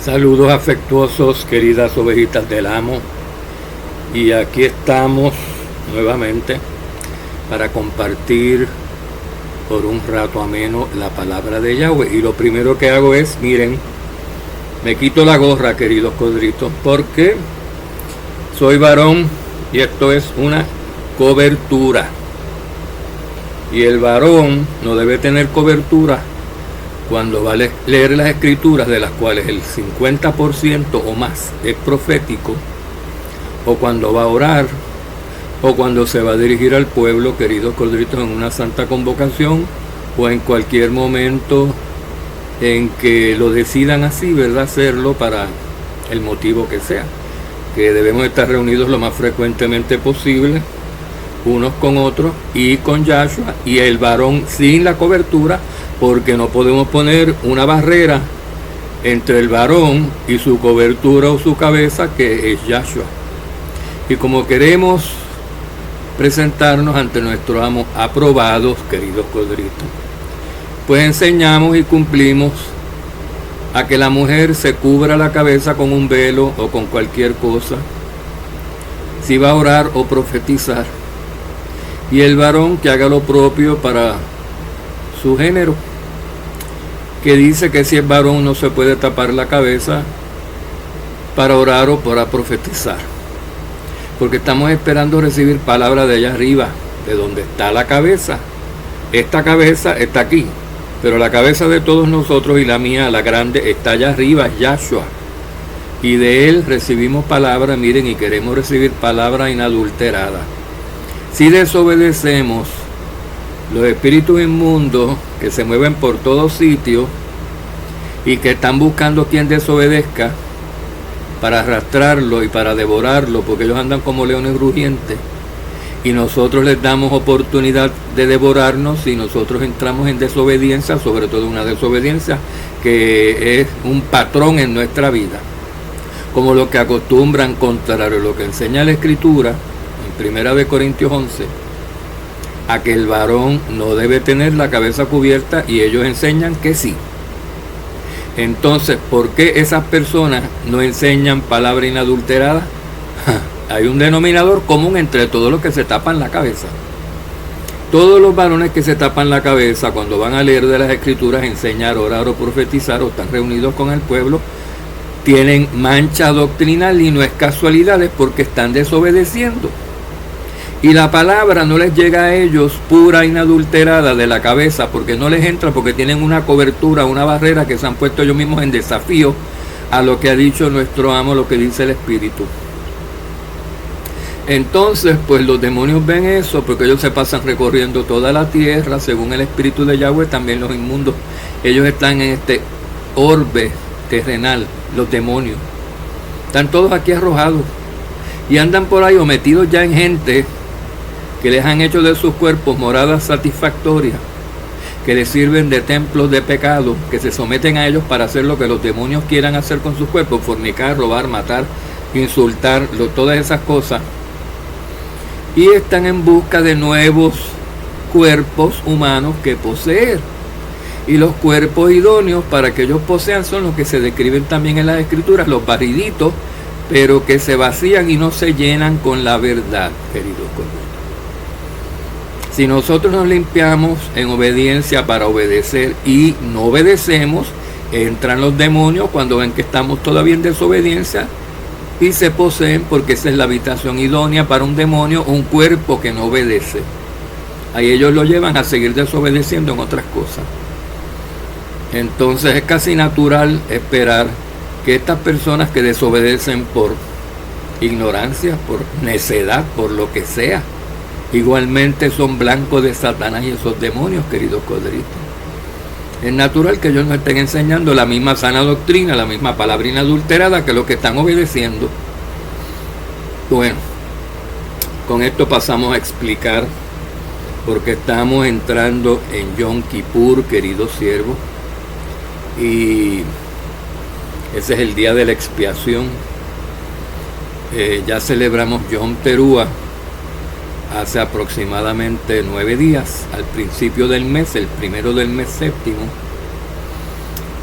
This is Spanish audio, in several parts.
Saludos afectuosos, queridas ovejitas del amo, y aquí estamos nuevamente para compartir por un rato ameno la palabra de Yahweh. Y lo primero que hago es, miren, me quito la gorra, queridos codritos, porque soy varón y esto es una cobertura, y el varón no debe tener cobertura cuando va a leer las escrituras, de las cuales el 50% o más es profético, o cuando va a orar, o cuando se va a dirigir al pueblo, queridos cordritos, en una santa convocación, o en cualquier momento en que lo decidan así, ¿verdad? Hacerlo para el motivo que sea, que debemos estar reunidos lo más frecuentemente posible, unos con otros y con Yahshua, y el varón sin la cobertura, porque no podemos poner una barrera entre el varón y su cobertura o su cabeza, que es Yahshua. Y como queremos presentarnos ante nuestro amo aprobados, queridos codritos, pues enseñamos y cumplimos a que la mujer se cubra la cabeza con un velo o con cualquier cosa, si va a orar o profetizar, y el varón que haga lo propio para su género, que dice que si es varón no se puede tapar la cabeza para orar o para profetizar, porque estamos esperando recibir palabra de allá arriba, de donde está la cabeza. Esta cabeza está aquí, pero la cabeza de todos nosotros y la mía, la grande, está allá arriba, Yahshua, y de él recibimos palabra. Miren, y queremos recibir palabra inadulterada. Si desobedecemos, los espíritus inmundos que se mueven por todos sitios y que están buscando quien desobedezca para arrastrarlo y para devorarlo, porque ellos andan como leones rugientes, y nosotros les damos oportunidad de devorarnos si nosotros entramos en desobediencia, sobre todo una desobediencia que es un patrón en nuestra vida, como lo que acostumbran, contrario a lo que enseña la Escritura en 1 Corintios 11, a que el varón no debe tener la cabeza cubierta, y ellos enseñan que sí. Entonces, ¿por qué esas personas no enseñan palabra inadulterada? Hay un denominador común entre todos los que se tapan la cabeza. Todos los varones que se tapan la cabeza cuando van a leer de las escrituras, enseñar, orar o profetizar, o están reunidos con el pueblo, tienen mancha doctrinal, y no es casualidad, es porque están desobedeciendo. Y la palabra no les llega a ellos pura, inadulterada de la cabeza, porque no les entra, porque tienen una cobertura, una barrera que se han puesto ellos mismos en desafío a lo que ha dicho nuestro amo, lo que dice el Espíritu. Entonces, pues los demonios ven eso, porque ellos se pasan recorriendo toda la tierra, según el Espíritu de Yahweh. También los inmundos, ellos están en este orbe terrenal, los demonios. Están todos aquí arrojados, y andan por ahí o metidos ya en gente que les han hecho de sus cuerpos moradas satisfactorias, que les sirven de templos de pecado, que se someten a ellos para hacer lo que los demonios quieran hacer con sus cuerpos: fornicar, robar, matar, insultar, todas esas cosas. Y están en busca de nuevos cuerpos humanos que poseer. Y los cuerpos idóneos para que ellos posean son los que se describen también en las escrituras, los barriditos, pero que se vacían y no se llenan con la verdad, queridos colegas. Si nosotros nos limpiamos en obediencia para obedecer y no obedecemos, entran los demonios cuando ven que estamos todavía en desobediencia y se poseen, porque esa es la habitación idónea para un demonio, un cuerpo que no obedece. Ahí ellos lo llevan a seguir desobedeciendo en otras cosas. Entonces es casi natural esperar que estas personas que desobedecen por ignorancia, por necedad, por lo que sea, igualmente son blancos de Satanás y esos demonios, queridos codritos. Es natural que ellos nos estén enseñando la misma sana doctrina, la misma palabra inadulterada que los que están obedeciendo. Bueno, con esto pasamos a explicar, porque estamos entrando en Yom Kippur, queridos siervos, y ese es el día de la expiación. Ya celebramos Yom Teruah hace aproximadamente 9 días, al principio del mes, el primero del mes séptimo,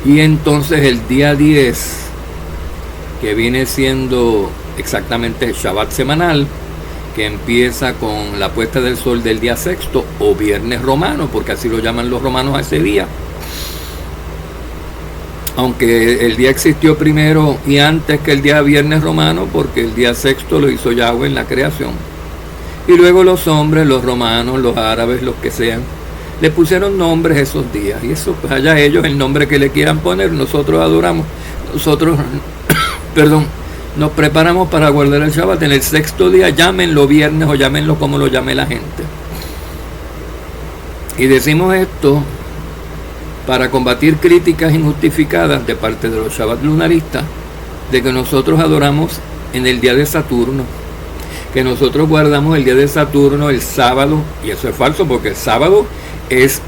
y entonces el día 10 que viene siendo exactamente el Shabbat semanal, que empieza con la puesta del sol del día sexto o viernes romano, porque así lo llaman los romanos a ese día. Aunque el día existió primero y antes que el día viernes romano, porque el día sexto lo hizo Yahweh en la creación. Y luego los hombres, los romanos, los árabes, los que sean, le pusieron nombres esos días. Y eso, pues allá ellos, el nombre que le quieran poner, nosotros adoramos. Nosotros, nos preparamos para guardar el Shabbat. En el sexto día, llámenlo viernes o llámenlo como lo llame la gente. Y decimos esto para combatir críticas injustificadas de parte de los Shabbat lunaristas, de que nosotros adoramos en el día de Saturno, que nosotros guardamos el día de Saturno el sábado, y eso es falso porque el sábado es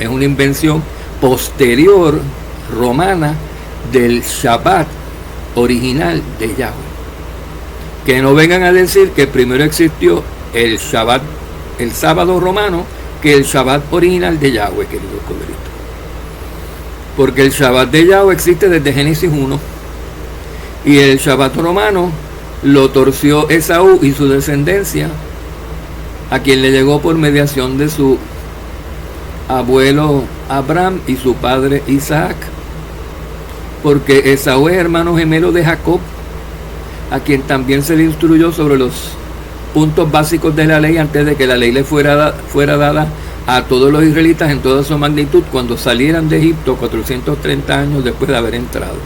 una invención posterior romana del Shabbat original de Yahweh. Que no vengan a decir que primero existió el Shabbat, el sábado romano, que el Shabbat original de Yahweh, querido Codrito. Porque el Shabbat de Yahweh existe desde Génesis 1 y el Shabbat romano lo torció Esaú y su descendencia, a quien le llegó por mediación de su abuelo Abraham y su padre Isaac, porque Esaú es hermano gemelo de Jacob, a quien también se le instruyó sobre los puntos básicos de la ley antes de que la ley le fuera dada a todos los israelitas en toda su magnitud cuando salieran de Egipto 430 años después de haber entrado.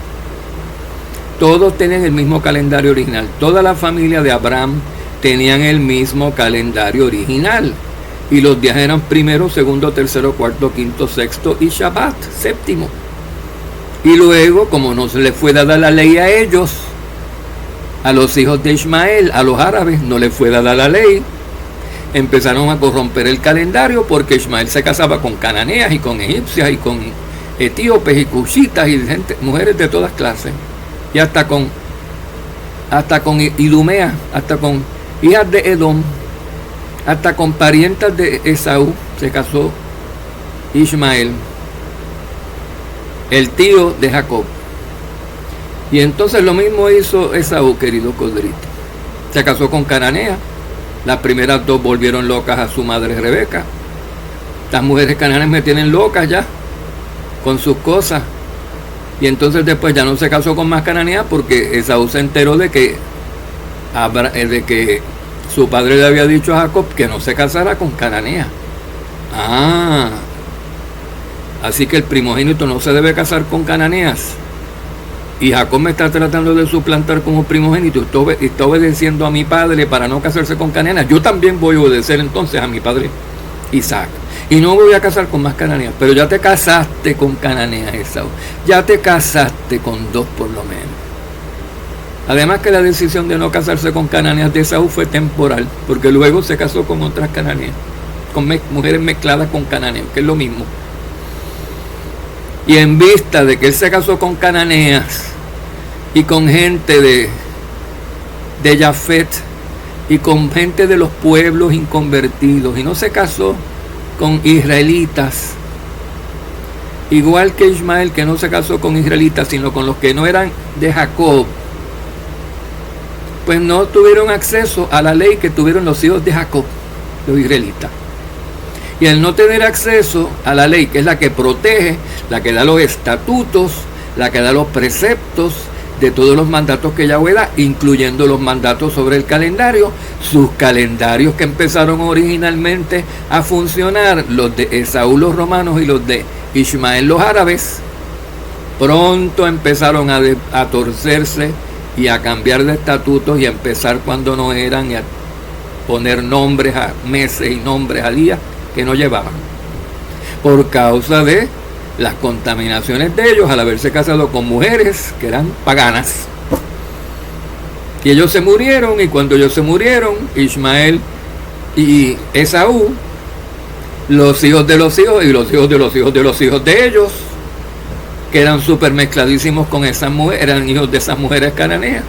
Todos tenían el mismo calendario original. Toda la familia de Abraham tenían el mismo calendario original. Y los días eran primero, segundo, tercero, cuarto, quinto, sexto y Shabbat, séptimo. Y luego, como no se les fue dada la ley a ellos, a los hijos de Ismael, a los árabes, no les fue dada la ley, empezaron a corromper el calendario porque Ismael se casaba con cananeas y con egipcias y con etíopes y cushitas y mujeres de todas clases. Y hasta con Idumea, hasta con hijas de Edom, hasta con parientas de Esaú se casó Ismael, el tío de Jacob. Y entonces lo mismo hizo Esaú, querido Codrito. Se casó con cananea. Las primeras dos volvieron locas a su madre Rebeca. Las mujeres cananeas me tienen locas ya con sus cosas. Y entonces después ya no se casó con más cananeas porque Esaú se enteró de que su padre le había dicho a Jacob que no se casara con cananeas. Así que el primogénito no se debe casar con cananeas. Y Jacob me está tratando de suplantar como primogénito. Está obedeciendo a mi padre para no casarse con cananeas. Yo también voy a obedecer entonces a mi padre Isaac. Y no voy a casar con más cananeas. Pero ya te casaste con cananeas, Esaú. Ya te casaste con dos por lo menos. Además que la decisión de no casarse con cananeas de Esaú fue temporal. Porque luego se casó con otras cananeas. Con mujeres mezcladas con cananeos, que es lo mismo. Y en vista de que él se casó con cananeas y con gente de Jafet y con gente de los pueblos inconvertidos, y no se casó con israelitas, igual que Ismael, que no se casó con israelitas sino con los que no eran de Jacob, pues no tuvieron acceso a la ley que tuvieron los hijos de Jacob, los israelitas. Y al no tener acceso a la ley, que es la que protege, la que da los estatutos, la que da los preceptos de todos los mandatos que Yahweh da, incluyendo los mandatos sobre el calendario, sus calendarios que empezaron originalmente a funcionar, los de Esaú los romanos y los de Ismael los árabes, pronto empezaron a torcerse y a cambiar de estatutos y a empezar cuando no eran y a poner nombres a meses y nombres a días que no llevaban, por causa de las contaminaciones de ellos al haberse casado con mujeres que eran paganas. Y ellos se murieron, y cuando ellos se murieron, Ismael y Esaú, los hijos de los hijos y los hijos de los hijos de los hijos de ellos, que eran súper mezcladísimos con esas mujeres, eran hijos de esas mujeres cananeas,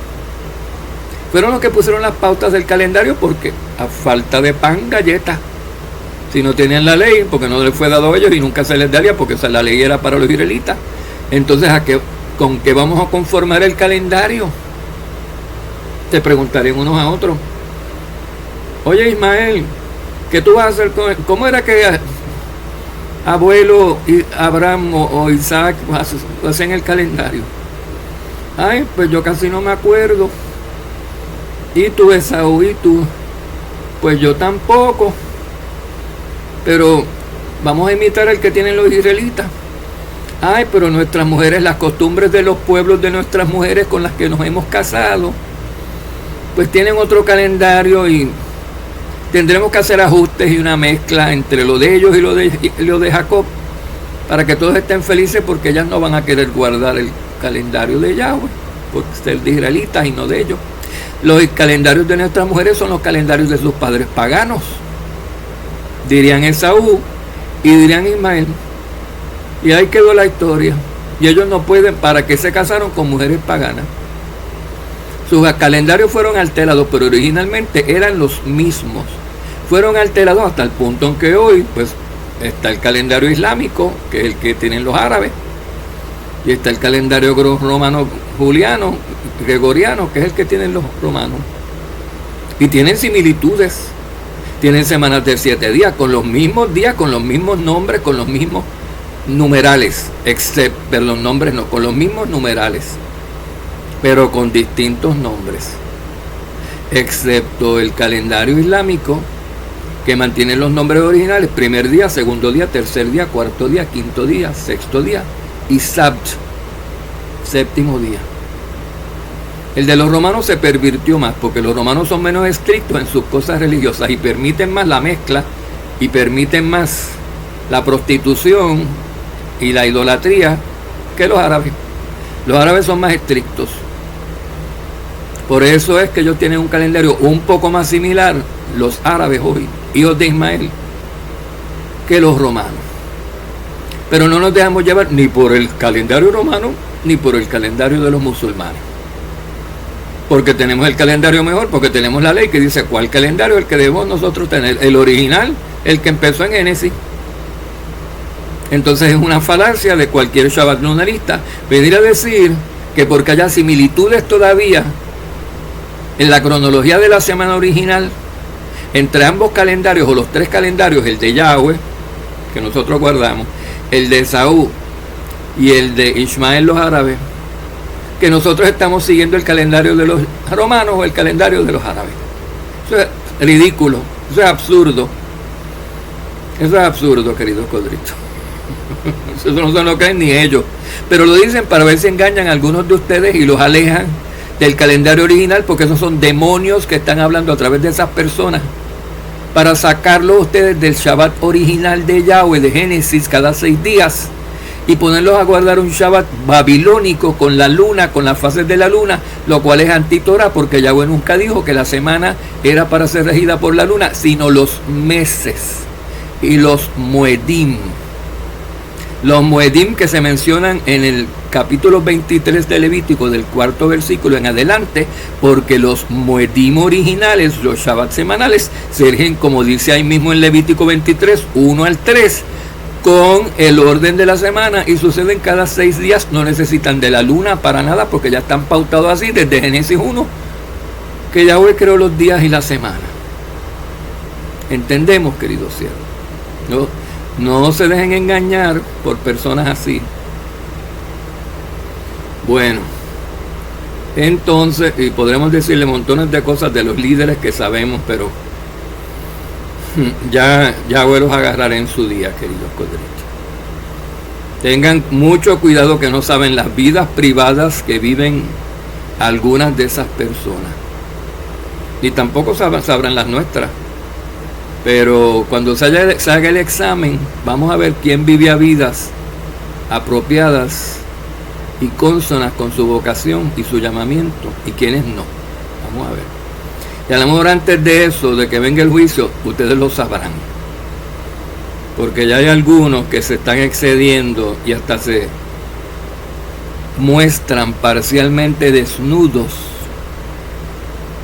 fueron los que pusieron las pautas del calendario, porque a falta de pan, galletas. Si no tenían la ley, porque no les fue dado a ellos y nunca se les daría, porque la ley era para los israelitas. Entonces, ¿con qué vamos a conformar el calendario? Te preguntarían unos a otros. Oye, Ismael, ¿qué tú vas a hacer con él? ¿Cómo era que abuelo Abraham o Isaac hacen el calendario? Ay, pues yo casi no me acuerdo. Y tú, Esaú, y tú, pues yo tampoco. Pero vamos a imitar el que tienen los israelitas. Ay, pero nuestras mujeres, las costumbres de los pueblos de nuestras mujeres con las que nos hemos casado, pues tienen otro calendario y tendremos que hacer ajustes y una mezcla entre lo de ellos y lo de Jacob para que todos estén felices, porque ellas no van a querer guardar el calendario de Yahweh, porque es el de israelitas y no de ellos. Los calendarios de nuestras mujeres son los calendarios de sus padres paganos, dirían Esaú y dirían Ismael. Y ahí quedó la historia. Y ellos no pueden, ¿para qué se casaron con mujeres paganas? Sus calendarios fueron alterados, pero originalmente eran los mismos. Fueron alterados hasta el punto en que hoy, pues, está el calendario islámico, que es el que tienen los árabes, y está el calendario romano juliano, gregoriano, que es el que tienen los romanos. Y tienen similitudes. Tienen semanas de 7 días, con los mismos nombres, con los mismos numerales, excepto los nombres no, con los mismos numerales, pero con distintos nombres, excepto el calendario islámico, que mantiene los nombres originales: primer día, segundo día, tercer día, cuarto día, quinto día, sexto día y Sabt, séptimo día. El de los romanos se pervirtió más, porque los romanos son menos estrictos en sus cosas religiosas y permiten más la mezcla y permiten más la prostitución y la idolatría que los árabes. Los árabes son más estrictos. Por eso es que ellos tienen un calendario un poco más similar, los árabes hoy, hijos de Ismael, que los romanos. Pero no nos dejamos llevar ni por el calendario romano ni por el calendario de los musulmanes, porque tenemos el calendario mejor, porque tenemos la ley que dice cuál calendario es el que debemos nosotros tener, el original, el que empezó en Génesis. Entonces es una falacia de cualquier Shabbat lunarista venir a decir que porque haya similitudes todavía en la cronología de la semana original entre ambos calendarios, o los tres calendarios, el de Yahweh, que nosotros guardamos, el de Esaú y el de Ismael, los árabes, que nosotros estamos siguiendo el calendario de los romanos o el calendario de los árabes. Eso es ridículo, eso es absurdo. Eso es absurdo, queridos codritos. Eso no se lo creen ni ellos, pero lo dicen para ver si engañan a algunos de ustedes y los alejan del calendario original, porque esos son demonios que están hablando a través de esas personas para sacarlos ustedes del Shabbat original de Yahweh, de Génesis, cada 6 días, y ponerlos a guardar un Shabbat babilónico con la luna, con las fases de la luna, lo cual es anti-Torah, porque Yahweh nunca dijo que la semana era para ser regida por la luna, sino los meses y los Moedim. Los Moedim que se mencionan en el capítulo 23 de Levítico, del 4º versículo en adelante, porque los Moedim originales, los Shabbat semanales, se rigen, como dice ahí mismo en Levítico 23, 1 al 3, con el orden de la semana, y suceden cada 6 días, no necesitan de la luna para nada, porque ya están pautados así desde Génesis 1, que Yahweh creó los días y la semana. ¿Entendemos, queridos siervos? No se dejen engañar por personas así. Bueno, entonces, y podremos decirle montones de cosas de los líderes que sabemos, pero ya los agarraré en su día, queridos codritos. Tengan mucho cuidado, que no saben las vidas privadas que viven algunas de esas personas, y tampoco sabrán las nuestras. Pero cuando se haga el examen, vamos a ver quién vivía vidas apropiadas y cónsonas con su vocación y su llamamiento, y quiénes no. Vamos a ver. Y a lo mejor antes de eso, de que venga el juicio, ustedes lo sabrán. Porque ya hay algunos que se están excediendo y hasta se muestran parcialmente desnudos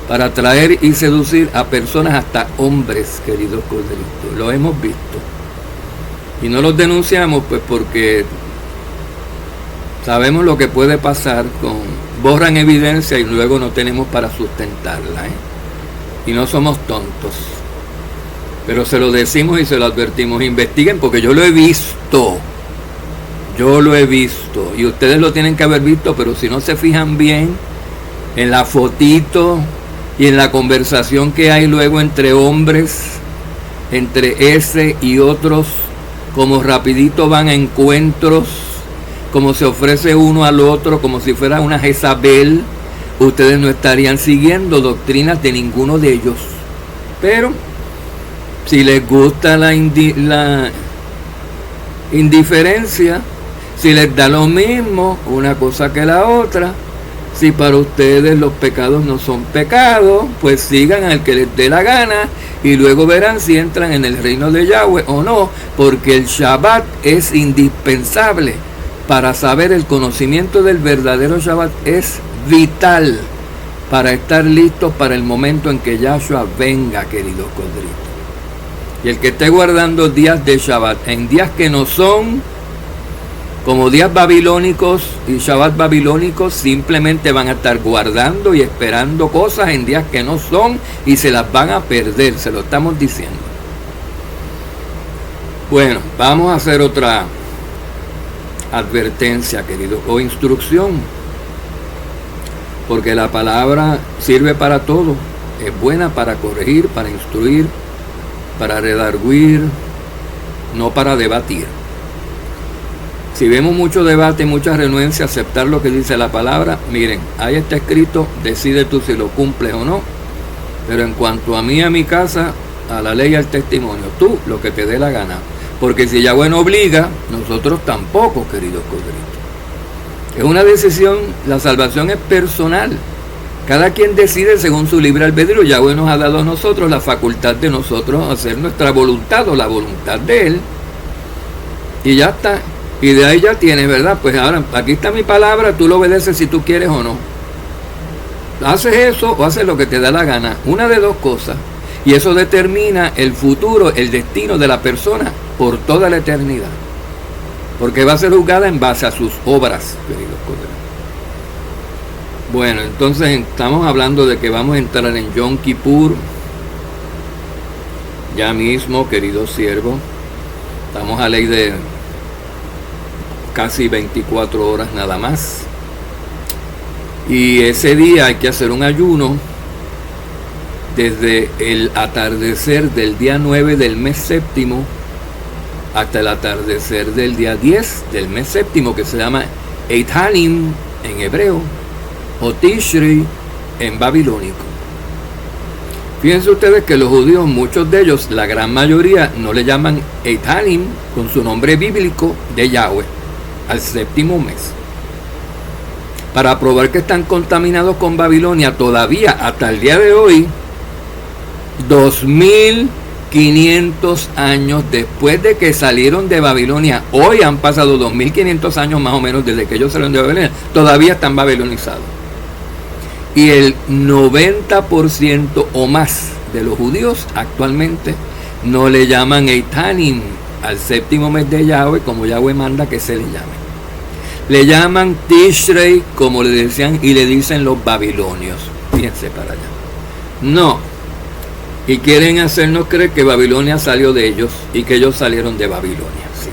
para atraer y seducir a personas, hasta hombres, queridos corderitos. Lo hemos visto. Y no los denunciamos, pues, porque Sabemos lo que puede pasar borran evidencia y luego no tenemos para sustentarla, y no somos tontos, pero se lo decimos y se lo advertimos: investiguen, porque yo lo he visto, y ustedes lo tienen que haber visto, pero si no se fijan bien en la fotito y en la conversación que hay luego entre hombres, entre ese y otros, como rapidito van a encuentros, como se ofrece uno al otro, como si fuera una Jezabel, ustedes no estarían siguiendo doctrinas de ninguno de ellos. Pero si les gusta la indiferencia, si les da lo mismo una cosa que la otra, si para ustedes los pecados no son pecados, pues sigan al que les dé la gana y luego verán si entran en el reino de Yahweh o no, porque el Shabbat es indispensable. Para saber el conocimiento del verdadero Shabbat es vital para estar listos para el momento en que Yahshua venga, queridos corderitos. Y el que esté guardando días de Shabbat en días que no son como días babilónicos y Shabbat babilónicos, simplemente van a estar guardando y esperando cosas en días que no son y se las van a perder, se lo estamos diciendo. Bueno, vamos a hacer otra advertencia, querido, o instrucción, porque la palabra sirve para todo, es buena para corregir, para instruir, para redarguir, no para debatir. Si vemos mucho debate y mucha renuencia a aceptar lo que dice la palabra, miren, ahí está escrito, decide tú si lo cumples o no, pero en cuanto a mí y a mi casa, a la ley y al testimonio, tú lo que te dé la gana. Porque si Yahweh no obliga, nosotros tampoco, queridos corderitos. Es una decisión, la salvación es personal. Cada quien decide según su libre albedrío. Yahweh nos ha dado a nosotros la facultad de nosotros hacer nuestra voluntad o la voluntad de Él. Y ya está. Y de ahí ya tienes, ¿verdad? Pues ahora, aquí está mi palabra, tú lo obedeces si tú quieres o no. Haces eso o haces lo que te da la gana. Una de dos cosas. Y eso determina el futuro, el destino de la persona por toda la eternidad. Porque va a ser juzgada en base a sus obras, queridos corderitos. Bueno, entonces estamos hablando de que vamos a entrar en Yom Kippur. Ya mismo, queridos siervos. Estamos a ley de casi 24 horas nada más. Y ese día hay que hacer un ayuno desde el atardecer del día 9 del mes séptimo hasta el atardecer del día 10 del mes séptimo, que se llama Eitanim en hebreo o Tishri en babilónico. Fíjense ustedes que los judíos, muchos de ellos, la gran mayoría, no le llaman Eitanim con su nombre bíblico de Yahweh al séptimo mes. Para probar que están contaminados con Babilonia, todavía hasta el día de hoy, 2500 años después de que salieron de Babilonia, hoy han pasado 2500 años más o menos desde que ellos salieron de Babilonia, todavía están babilonizados. Y el 90% o más de los judíos actualmente no le llaman Eitanim al séptimo mes de Yahweh como Yahweh manda que se le llame. Le llaman Tishrei como le decían y le dicen los babilonios. Fíjense para allá. No. Y quieren hacernos creer que Babilonia salió de ellos y que ellos salieron de Babilonia. Sí.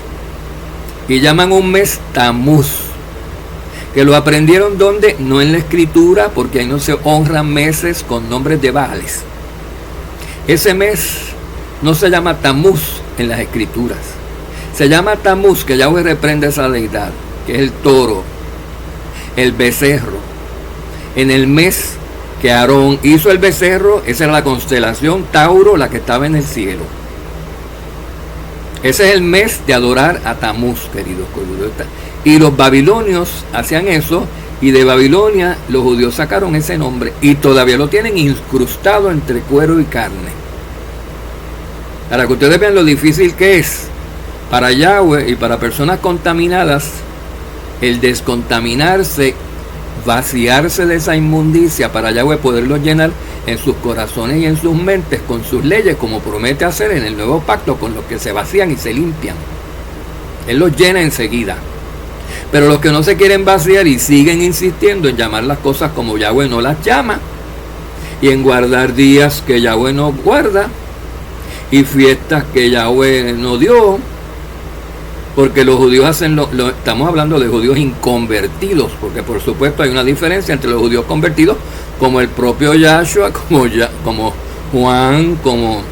Y llaman un mes Tamuz. Que lo aprendieron ¿dónde? No en la escritura, porque ahí no se honran meses con nombres de Baales. Ese mes no se llama Tamuz en las escrituras. Se llama Tamuz, que Yahweh reprende esa deidad, que es el toro, el becerro. En el mes que Aarón hizo el becerro, esa era la constelación Tauro, la que estaba en el cielo. Ese es el mes de adorar a Tamuz, queridos corderitos. Y los babilonios hacían eso, y de Babilonia los judíos sacaron ese nombre, y todavía lo tienen incrustado entre cuero y carne. Para que ustedes vean lo difícil que es para Yahweh y para personas contaminadas el descontaminarse, vaciarse de esa inmundicia, para Yahweh poderlos llenar en sus corazones y en sus mentes con sus leyes, como promete hacer en el nuevo pacto con los que se vacían y se limpian. Él los llena enseguida. Pero los que no se quieren vaciar y siguen insistiendo en llamar las cosas como Yahweh no las llama, y en guardar días que Yahweh no guarda, y fiestas que Yahweh no dio, porque los judíos hacen estamos hablando de judíos inconvertidos, porque por supuesto hay una diferencia entre los judíos convertidos, como el propio Yahshua, como Juan, como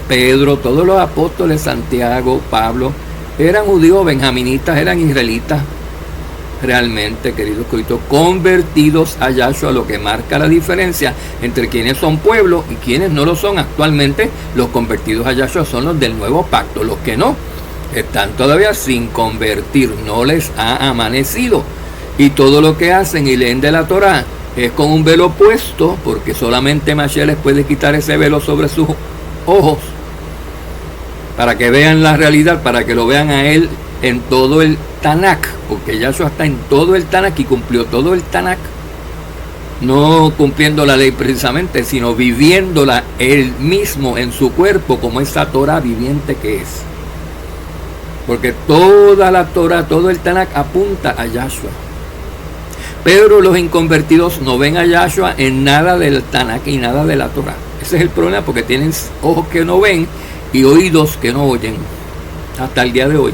Pedro, todos los apóstoles, Santiago, Pablo, eran judíos benjaminitas, eran israelitas realmente, queridos coitos, convertidos a Yahshua, lo que marca la diferencia entre quienes son pueblo y quienes no lo son. Actualmente los convertidos a Yahshua son los del nuevo pacto, los que no están todavía sin convertir, no les ha amanecido, y todo lo que hacen y leen de la Torá es con un velo puesto, porque solamente Mashiach les puede quitar ese velo sobre sus ojos para que vean la realidad, para que lo vean a él en todo el Tanakh, porque Yahshua está en todo el Tanakh y cumplió todo el Tanakh, no cumpliendo la ley precisamente, sino viviéndola él mismo en su cuerpo como esa Torah viviente que es. Porque toda la Torah, todo el Tanakh apunta a Yahshua. Pero los inconvertidos no ven a Yahshua en nada del Tanakh y nada de la Torah. Ese es el problema, porque tienen ojos que no ven y oídos que no oyen hasta el día de hoy.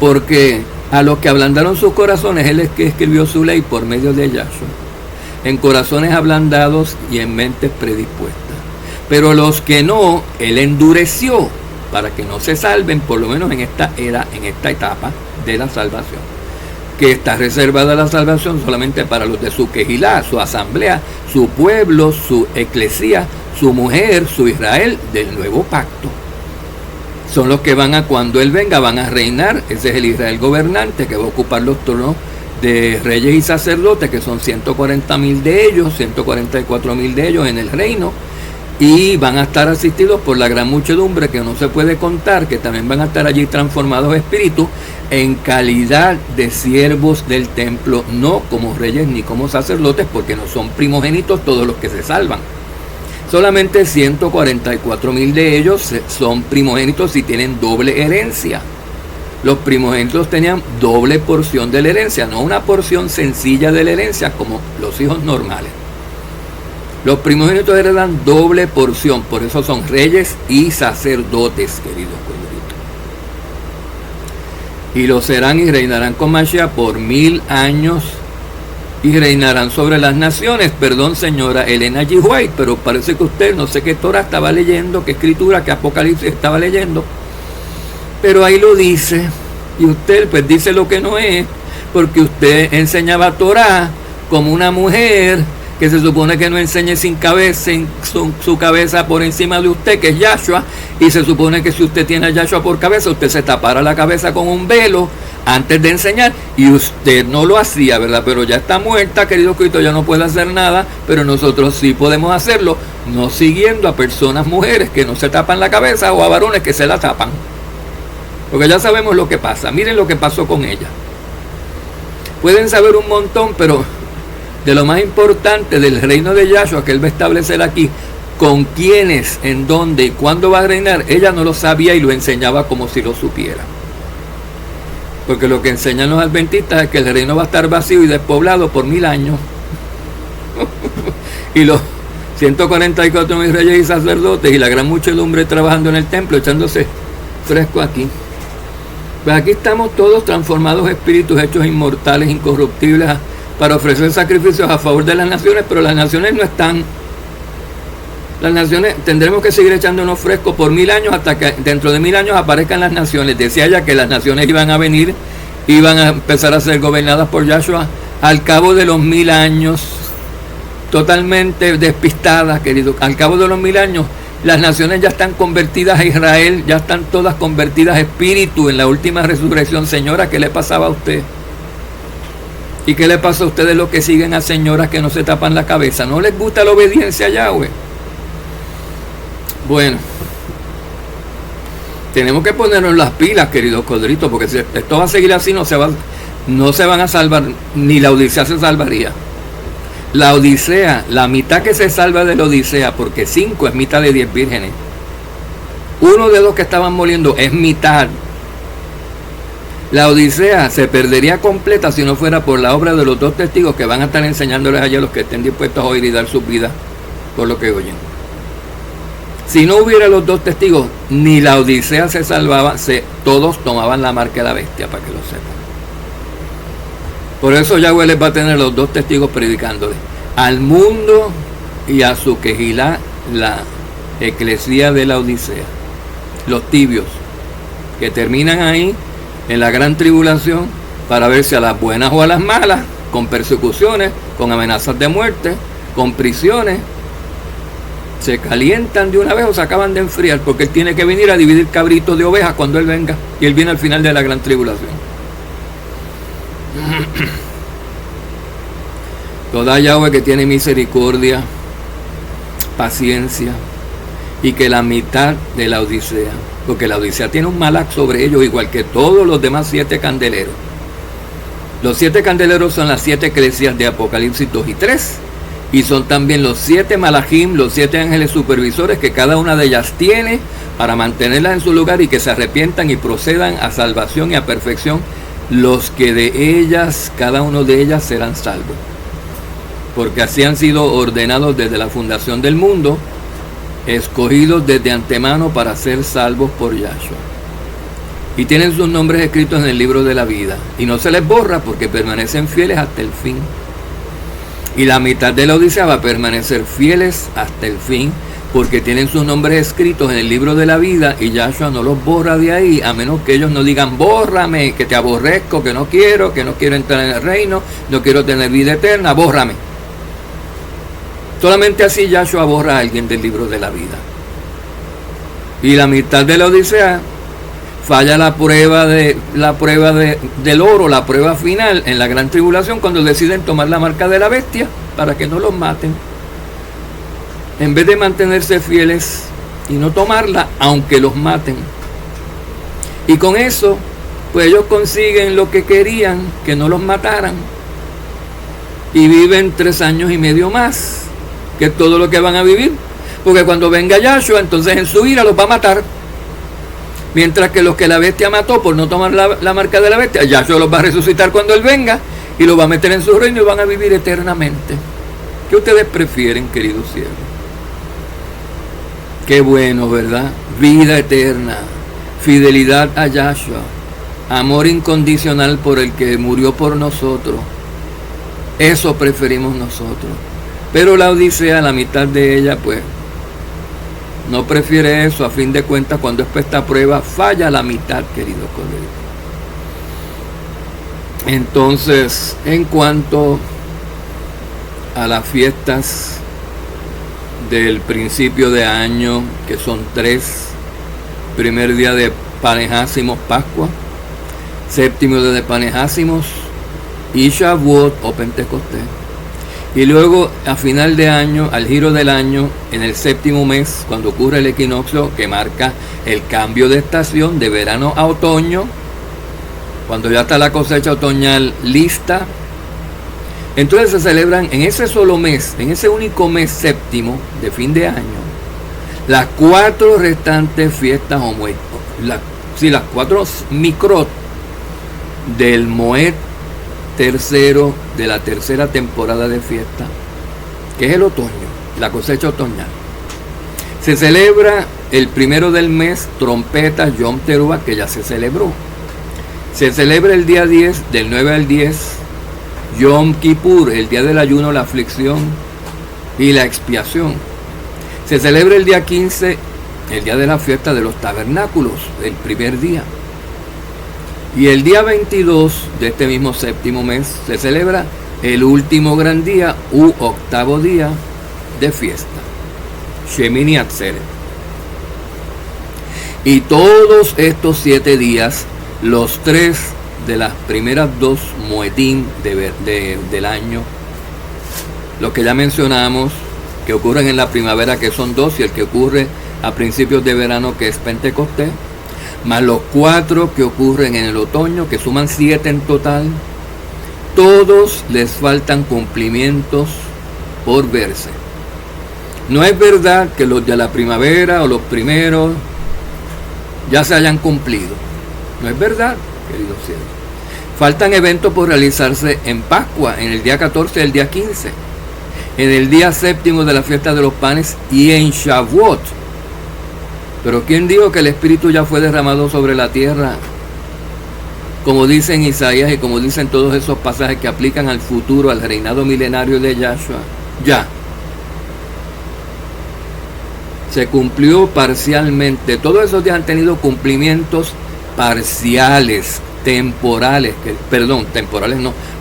Porque a los que ablandaron sus corazones, él es que escribió su ley por medio de Yahshua, en corazones ablandados y en mentes predispuestas. Pero los que no, él endureció para que no se salven, por lo menos en esta era, en esta etapa de la salvación, que está reservada la salvación solamente para los de su quejilá, su asamblea, su pueblo, su eclesía, su mujer, su Israel del nuevo pacto. Son los que van a, cuando él venga, van a reinar. Ese es el Israel gobernante, que va a ocupar los tronos de reyes y sacerdotes, que son 140,000 de ellos, 144,000 de ellos en el reino, y van a estar asistidos por la gran muchedumbre que no se puede contar, que también van a estar allí transformados espíritus en calidad de siervos del templo, no como reyes ni como sacerdotes, porque no son primogénitos todos los que se salvan. Solamente 144,000 de ellos son primogénitos y tienen doble herencia. Los primogénitos tenían doble porción de la herencia, no una porción sencilla de la herencia como los hijos normales. Los primogénitos heredan doble porción, por eso son reyes y sacerdotes, queridos coleguitos. Y lo serán y reinarán con Mashiach por 1000 años y reinarán sobre las naciones. Perdón, señora Elena G. White, pero parece que usted, no sé qué Torah estaba leyendo, qué escritura, qué Apocalipsis estaba leyendo, pero ahí lo dice, y usted pues dice lo que no es, porque usted enseñaba Torah como una mujer que se supone que no enseñe sin cabeza, sin su cabeza por encima de usted, que es Yahshua, y se supone que si usted tiene a Yahshua por cabeza, usted se tapara la cabeza con un velo antes de enseñar, y usted no lo hacía, ¿verdad? Pero ya está muerta, querido Cristo, ya no puede hacer nada, pero nosotros sí podemos hacerlo, no siguiendo a personas, mujeres que no se tapan la cabeza, o a varones que se la tapan, porque ya sabemos lo que pasa. Miren lo que pasó con ella. Pueden saber un montón, pero de lo más importante del reino de Yahshua que él va a establecer aquí, con quiénes, en dónde y cuándo va a reinar, ella no lo sabía y lo enseñaba como si lo supiera. Porque lo que enseñan los adventistas es que el reino va a estar vacío y despoblado por 1000 años. Y los 144,000 reyes y sacerdotes y la gran muchedumbre trabajando en el templo, echándose fresco aquí. Pues aquí estamos todos transformados espíritus, hechos inmortales, incorruptibles, para ofrecer sacrificios a favor de las naciones, pero las naciones no están. Las naciones, tendremos que seguir echándonos frescos por 1000 años, hasta que dentro de 1000 años aparezcan las naciones. Decía ya que las naciones iban a venir, iban a empezar a ser gobernadas por Yahshua al cabo de los 1000 años, totalmente despistadas, querido. Al cabo de los 1000 años, las naciones ya están convertidas a Israel, ya están todas convertidas a espíritu en la última resurrección. Señora, ¿qué le pasaba a usted? ¿Y qué le pasa a ustedes los que siguen a señoras que no se tapan la cabeza? ¿No les gusta la obediencia a Yahweh? Bueno, tenemos que ponernos las pilas, queridos codritos, porque si esto va a seguir así, no se van a salvar, ni la Odisea se salvaría. La Odisea, la mitad que se salva de la Odisea, porque 5 es mitad de 10 vírgenes. Uno de los que estaban muriendo es mitad La Odisea se perdería completa si no fuera por la obra de los 2 testigos que van a estar enseñándoles allá a los que estén dispuestos a oír y dar sus vidas por lo que oyen. Si no hubiera los 2 testigos, ni la Odisea se salvaba, todos tomaban la marca de la bestia, para que lo sepan. Por eso Yahweh les va a tener los 2 testigos predicándoles al mundo y a su quejilá, la eclesía de la Odisea, los tibios, que terminan ahí en la gran tribulación para verse a las buenas o a las malas, con persecuciones, con amenazas de muerte, con prisiones. Se calientan de una vez o se acaban de enfriar, porque Él tiene que venir a dividir cabritos de ovejas cuando Él venga, y Él viene al final de la gran tribulación. Toda Yahweh que tiene misericordia, paciencia, y que la mitad de la Odisea, porque la Odisea tiene un malak sobre ellos, igual que todos los demás 7 candeleros. Los 7 candeleros son las 7 eclesias de Apocalipsis 2 y 3, y son también los 7 malajim, los 7 ángeles supervisores que cada una de ellas tiene para mantenerlas en su lugar y que se arrepientan y procedan a salvación y a perfección, los que de ellas, cada uno de ellas serán salvos, porque así han sido ordenados desde la fundación del mundo, escogidos desde antemano para ser salvos por Yahshua. Y tienen sus nombres escritos en el libro de la vida, y no se les borra porque permanecen fieles hasta el fin. Y la mitad de la Odisea va a permanecer fieles hasta el fin, porque tienen sus nombres escritos en el libro de la vida, y Yahshua no los borra de ahí, a menos que ellos no digan, bórrame, que te aborrezco, que no quiero entrar en el reino, no quiero tener vida eterna, bórrame. Solamente así Yahshua borra a alguien del libro de la vida. Y la mitad de la Odisea falla la prueba del oro, la prueba final en la gran tribulación, cuando deciden tomar la marca de la bestia para que no los maten. En vez de mantenerse fieles y no tomarla, aunque los maten. Y con eso, pues ellos consiguen lo que querían, que no los mataran. Y viven 3 años y medio más, que es todo lo que van a vivir. Porque cuando venga Yahshua, entonces en su ira los va a matar. Mientras que los que la bestia mató por no tomar la marca de la bestia, Yahshua los va a resucitar cuando Él venga y los va a meter en su reino y van a vivir eternamente. ¿Qué ustedes prefieren, queridos siervos? Qué bueno, ¿verdad? Vida eterna, fidelidad a Yahshua, amor incondicional por el que murió por nosotros. Eso preferimos nosotros. Pero la Odisea, la mitad de ella, pues, no prefiere eso. A fin de cuentas, cuando es esta prueba, falla la mitad, queridos colegas. Entonces, en cuanto a las fiestas del principio de año, que son 3, primer día de Panejásimos, Pascua, séptimo día de Panejásimos y Shavuot o Pentecostés. Y luego a final de año, al giro del año, en el 7º mes, cuando ocurre el equinoccio que marca el cambio de estación de verano a otoño, cuando ya está la cosecha otoñal lista, entonces se celebran en ese solo mes, en ese único mes séptimo de fin de año, las 4 restantes fiestas o Moed, las 4 Mikrot del Moed tercero de la tercera temporada de fiesta, que es el otoño, la cosecha otoñal. Se celebra el primero del mes, trompeta, Yom Teruah, que ya se celebró. Se celebra el día 10, del 9 al 10, Yom Kippur, el día del ayuno, la aflicción y la expiación. Se celebra el día 15, el día de la fiesta de los tabernáculos, el primer día. Y el día 22 de este mismo 7º mes se celebra el último gran día u 8º día de fiesta, Shemini Atzeret. Y todos estos 7 días, los 3 de las primeras 2 Moedim del año, los que ya mencionamos, que ocurren en la primavera, que son 2, y el que ocurre a principios de verano, que es Pentecostés, más los 4 que ocurren en el otoño, que suman 7 en total, todos les faltan cumplimientos por verse. No es verdad que los de la primavera o los primeros ya se hayan cumplido. No es verdad. queridos cielos. Faltan eventos por realizarse en Pascua, en el día 14 y el día 15, en el día séptimo de la fiesta de los panes y en Shavuot. Pero ¿quién dijo que el Espíritu ya fue derramado sobre la tierra? Como dicen Isaías y como dicen todos esos pasajes que aplican al futuro, al reinado milenario de Yahshua. Ya. Se cumplió parcialmente. Todos esos días han tenido cumplimientos parciales, temporales,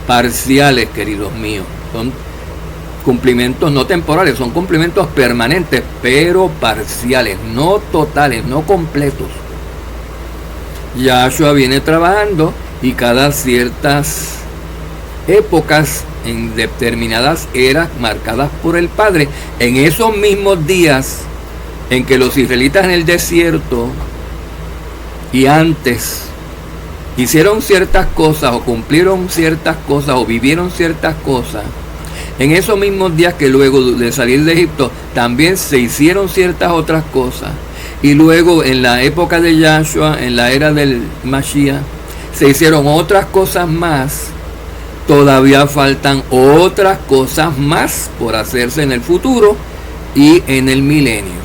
parciales, queridos míos. Son cumplimientos no temporales, son cumplimientos permanentes, pero parciales, no totales, no completos. Yahshua viene trabajando y cada ciertas épocas, en determinadas eras marcadas por el Padre, en esos mismos días en que los israelitas en el desierto y antes hicieron ciertas cosas o cumplieron ciertas cosas o vivieron ciertas cosas, en esos mismos días que luego de salir de Egipto también se hicieron ciertas otras cosas, y luego en la época de Yahshua, en la era del Mashiach, se hicieron otras cosas más. Todavía faltan otras cosas más por hacerse en el futuro y en el milenio.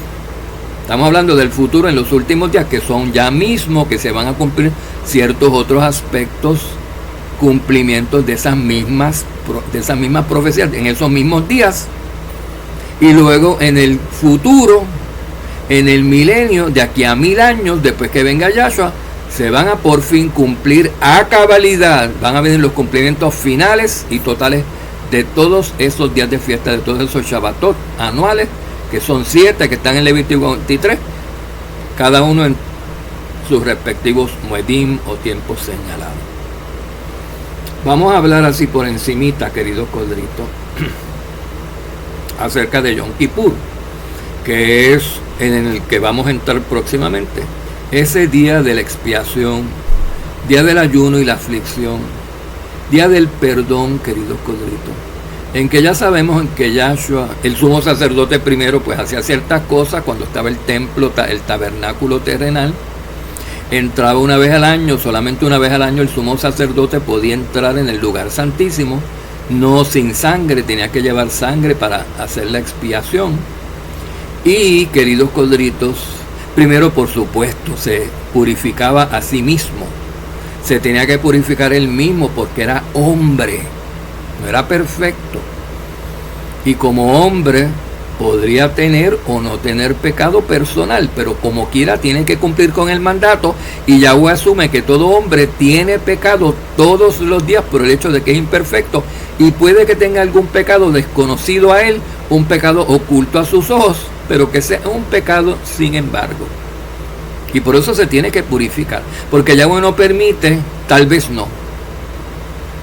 Estamos hablando del futuro en los últimos días, que son ya mismo que se van a cumplir ciertos otros aspectos, cumplimientos de esas mismas profecías en esos mismos días. Y luego en el futuro, en el milenio, de aquí a 1000 años, después que venga Yahshua, se van a por fin cumplir a cabalidad, van a venir los cumplimientos finales y totales de todos esos días de fiesta, de todos esos Shabbatot anuales, que son 7, que están en Levítico 23, cada uno en sus respectivos Moedim o tiempos señalados. Vamos a hablar así por encimita, queridos codritos, acerca de Yom Kippur, que es en el que vamos a entrar próximamente. Ese día de la expiación, día del ayuno y la aflicción, día del perdón, queridos codritos, en que ya sabemos en que Yahshua, el sumo sacerdote primero, pues hacía ciertas cosas cuando estaba el templo, el tabernáculo terrenal. Entraba una vez al año, solamente una vez al año el sumo sacerdote podía entrar en el lugar santísimo, no sin sangre, tenía que llevar sangre para hacer la expiación. Y, queridos codritos, primero, por supuesto, se purificaba a sí mismo. Se tenía que purificar él mismo porque era hombre, no era perfecto. Y como hombre podría tener o no tener pecado personal, pero como quiera tiene que cumplir con el mandato. Y Yahweh asume que todo hombre tiene pecado todos los días por el hecho de que es imperfecto. Y puede que tenga algún pecado desconocido a él, un pecado oculto a sus ojos, pero que sea un pecado sin embargo. Y por eso se tiene que purificar, porque Yahweh no permite, tal vez no.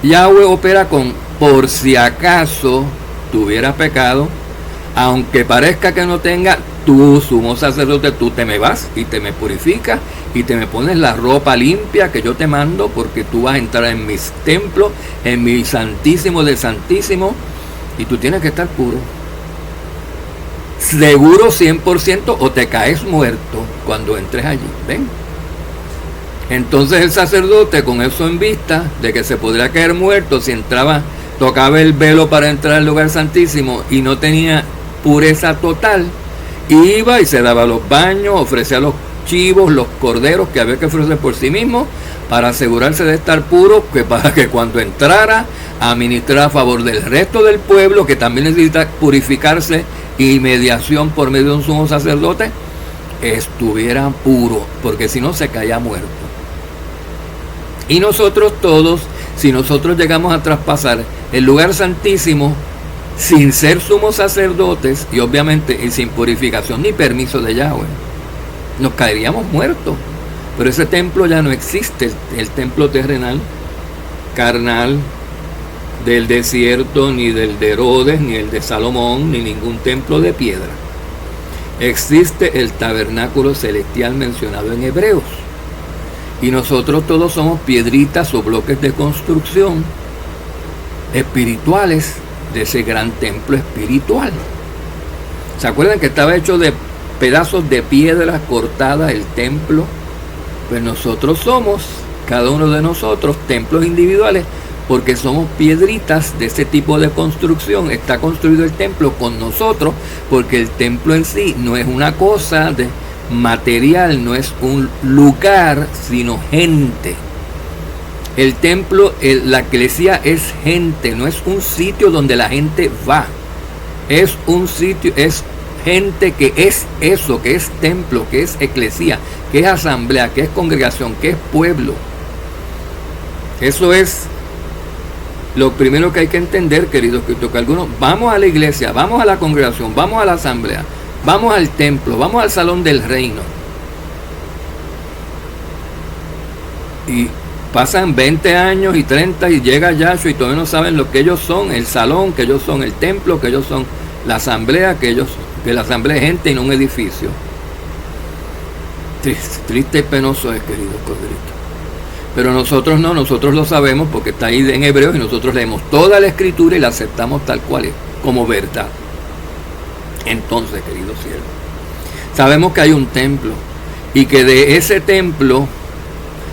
Yahweh opera con por si acaso tuviera pecado, aunque parezca que no tenga, tú, sumo sacerdote, tú te me vas y te me purificas y te me pones la ropa limpia que yo te mando, porque tú vas a entrar en mis templos, en mi santísimo de santísimo, y tú tienes que estar puro. Seguro 100% o te caes muerto cuando entres allí. ¿Ven? Entonces el sacerdote, con eso en vista de que se podría caer muerto si entraba, tocaba el velo para entrar al lugar santísimo y no tenía pureza total, iba y se daba los baños, ofrecía los chivos, los corderos que había que ofrecer por sí mismo para asegurarse de estar puro, que para que cuando entrara a ministrar a favor del resto del pueblo, que también necesita purificarse y mediación por medio de un sumo sacerdote, estuviera puro, porque si no se caía muerto. Y nosotros todos, si nosotros llegamos a traspasar el lugar santísimo sin ser sumos sacerdotes y obviamente y sin purificación ni permiso de Yahweh, nos caeríamos muertos. Pero ese templo ya no existe, el templo terrenal, carnal, del desierto, ni del de Herodes, ni el de Salomón, ni ningún templo de piedra. Existe el tabernáculo celestial mencionado en Hebreos. Y nosotros todos somos piedritas o bloques de construcción espirituales de ese gran templo espiritual. ¿Se acuerdan que estaba hecho de pedazos de piedra cortadas el templo? Pues nosotros somos cada uno de nosotros, templos individuales, porque somos piedritas de ese tipo de construcción. Está construido el templo con nosotros, porque el templo en sí no es una cosa de material, no es un lugar, sino gente. El templo, la iglesia es gente, no es un sitio donde la gente va. Es un sitio, es gente que es eso, que es templo, que es eclesía, que es asamblea, que es congregación, que es pueblo. Eso es lo primero que hay que entender, queridos cristianos, que algunos vamos a la iglesia, vamos a la congregación, vamos a la asamblea, vamos al templo, vamos al salón del reino. Y pasan 20 años y 30 y llega Yahshua y todavía no saben lo que ellos son, el salón, que ellos son el templo, que ellos son la asamblea, que la asamblea es gente y no un edificio. Triste y penoso es, queridos corderitos. Pero nosotros no, nosotros lo sabemos porque está ahí en Hebreos y nosotros leemos toda la escritura y la aceptamos tal cual es, como verdad. Entonces, queridos siervos, sabemos que hay un templo y que de ese templo,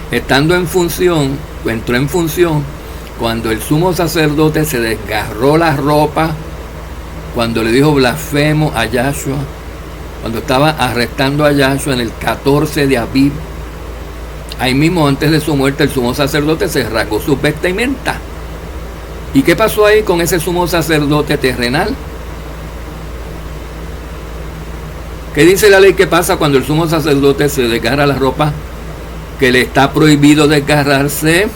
estando en función, entró en función cuando el sumo sacerdote se desgarró la ropa, cuando le dijo blasfemo a Yahshua, cuando estaba arrestando a Yahshua en el 14 de Abib. Ahí mismo, antes de su muerte, el sumo sacerdote se rasgó sus vestimentas. ¿Y qué pasó ahí con ese sumo sacerdote terrenal? ¿Qué dice la ley que pasa cuando el sumo sacerdote se desgarra la ropa? Que le está prohibido desgarrarse,